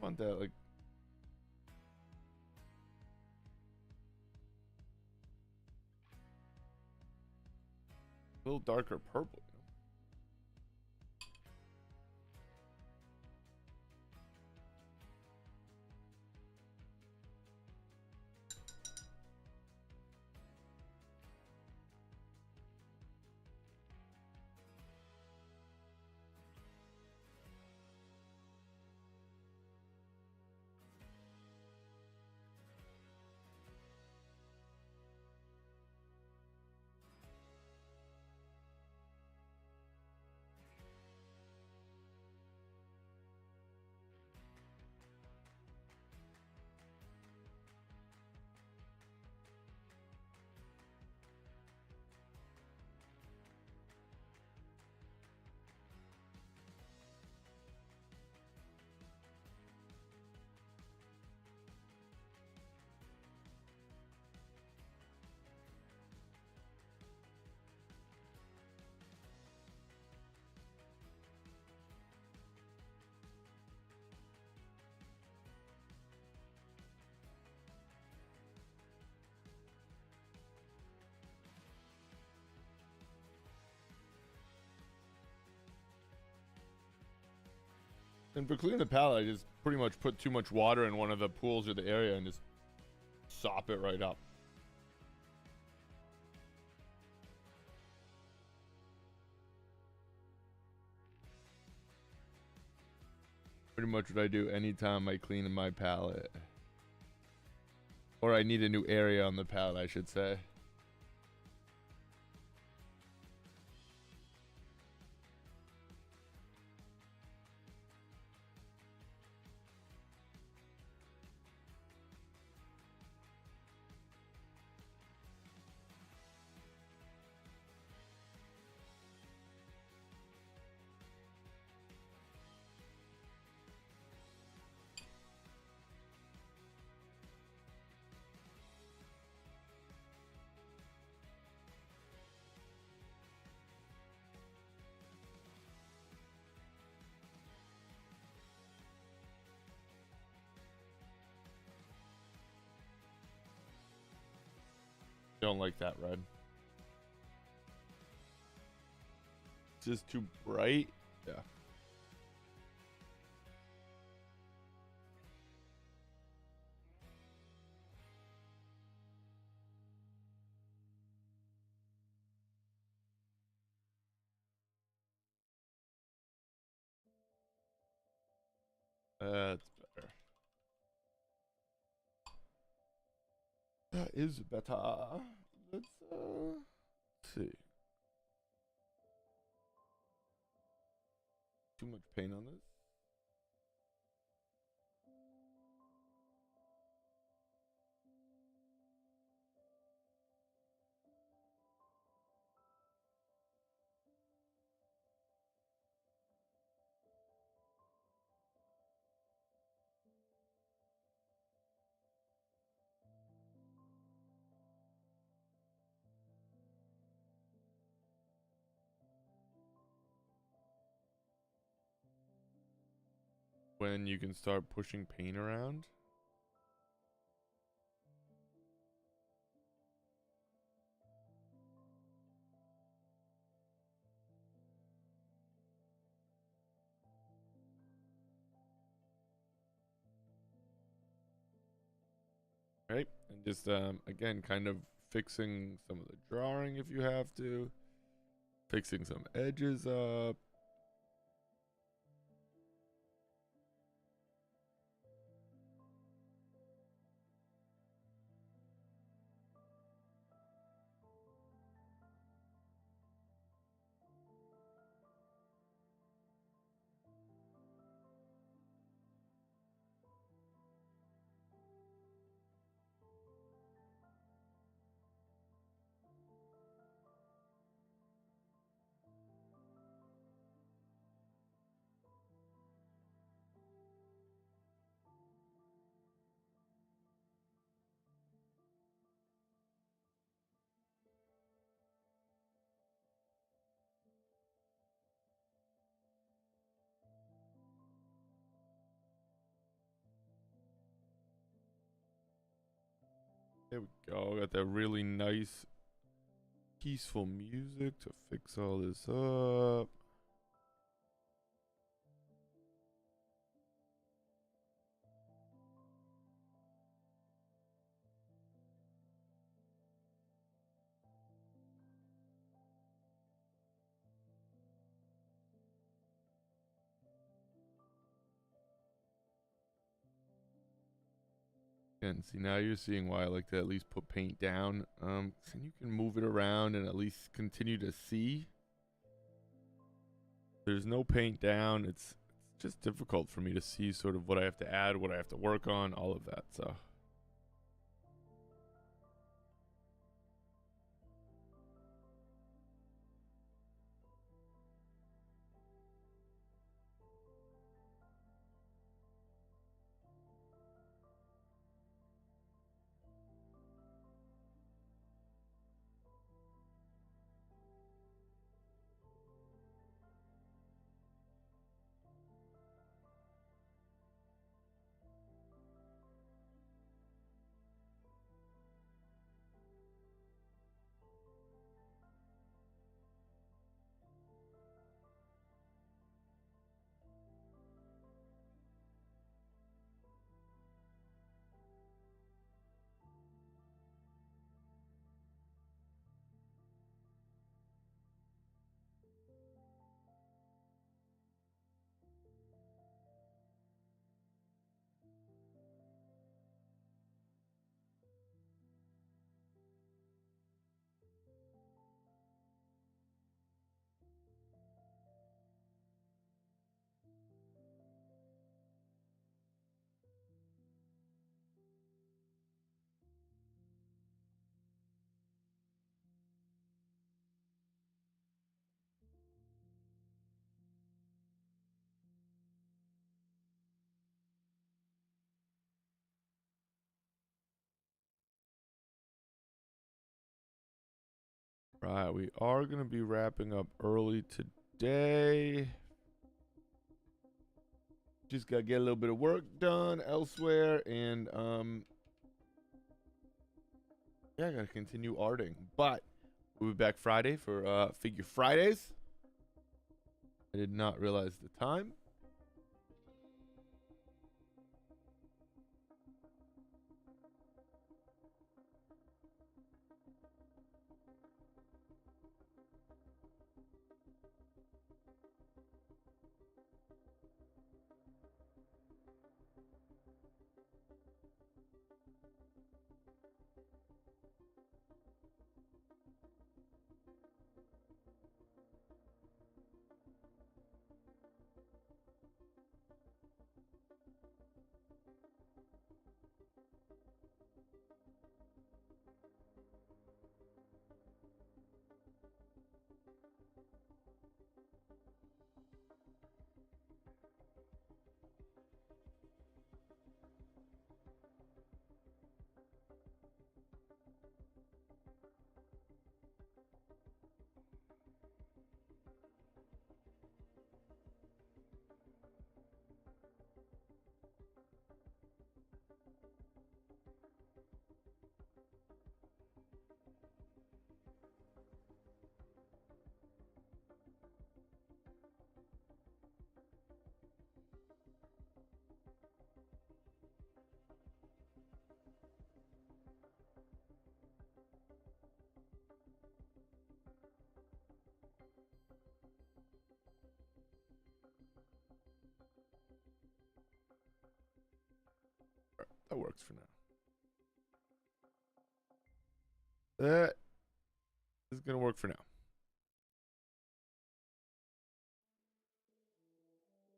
I want that like a little darker purple. And for cleaning the palette, I just pretty much put too much water in one of the pools or the area and just sop it right up. Pretty much what I do anytime I clean my palette. Or I need a new area on the palette, I should say. Don't like that red. It's just too bright. Yeah. That's better. That is better. Let's see. Too much paint on this. When you can start pushing paint around. Right? And just again kind of fixing some of the drawing if you have to. Fixing some edges up. There we go. Got that really nice, peaceful music to fix all this up. And see, now you're seeing why I like to at least put paint down. And you can move it around and at least continue to see. There's no paint down. It's just difficult for me to see sort of what I have to add, what I have to work on, all of that. So right, we are gonna be wrapping up early today. Just gotta get a little bit of work done elsewhere, and yeah, I gotta continue arting. But we'll be back Friday for Figure Fridays. I did not realize the time. That works for now. That is gonna work for now.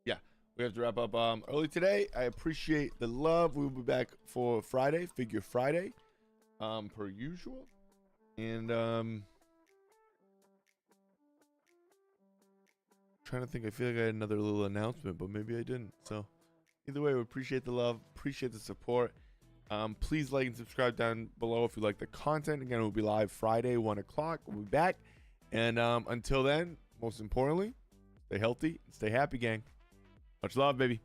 Yeah, we have to wrap up early today. I appreciate the love. We'll be back for Friday, Figure Friday, per usual. And trying to think, I feel like I had another little announcement, but maybe I didn't. So either way, we appreciate the love, appreciate the support. Please like and subscribe down below if you like the content. Again, we'll be live Friday, 1 o'clock. We'll be back. And until then, most importantly, stay healthy and stay happy, gang. Much love, baby.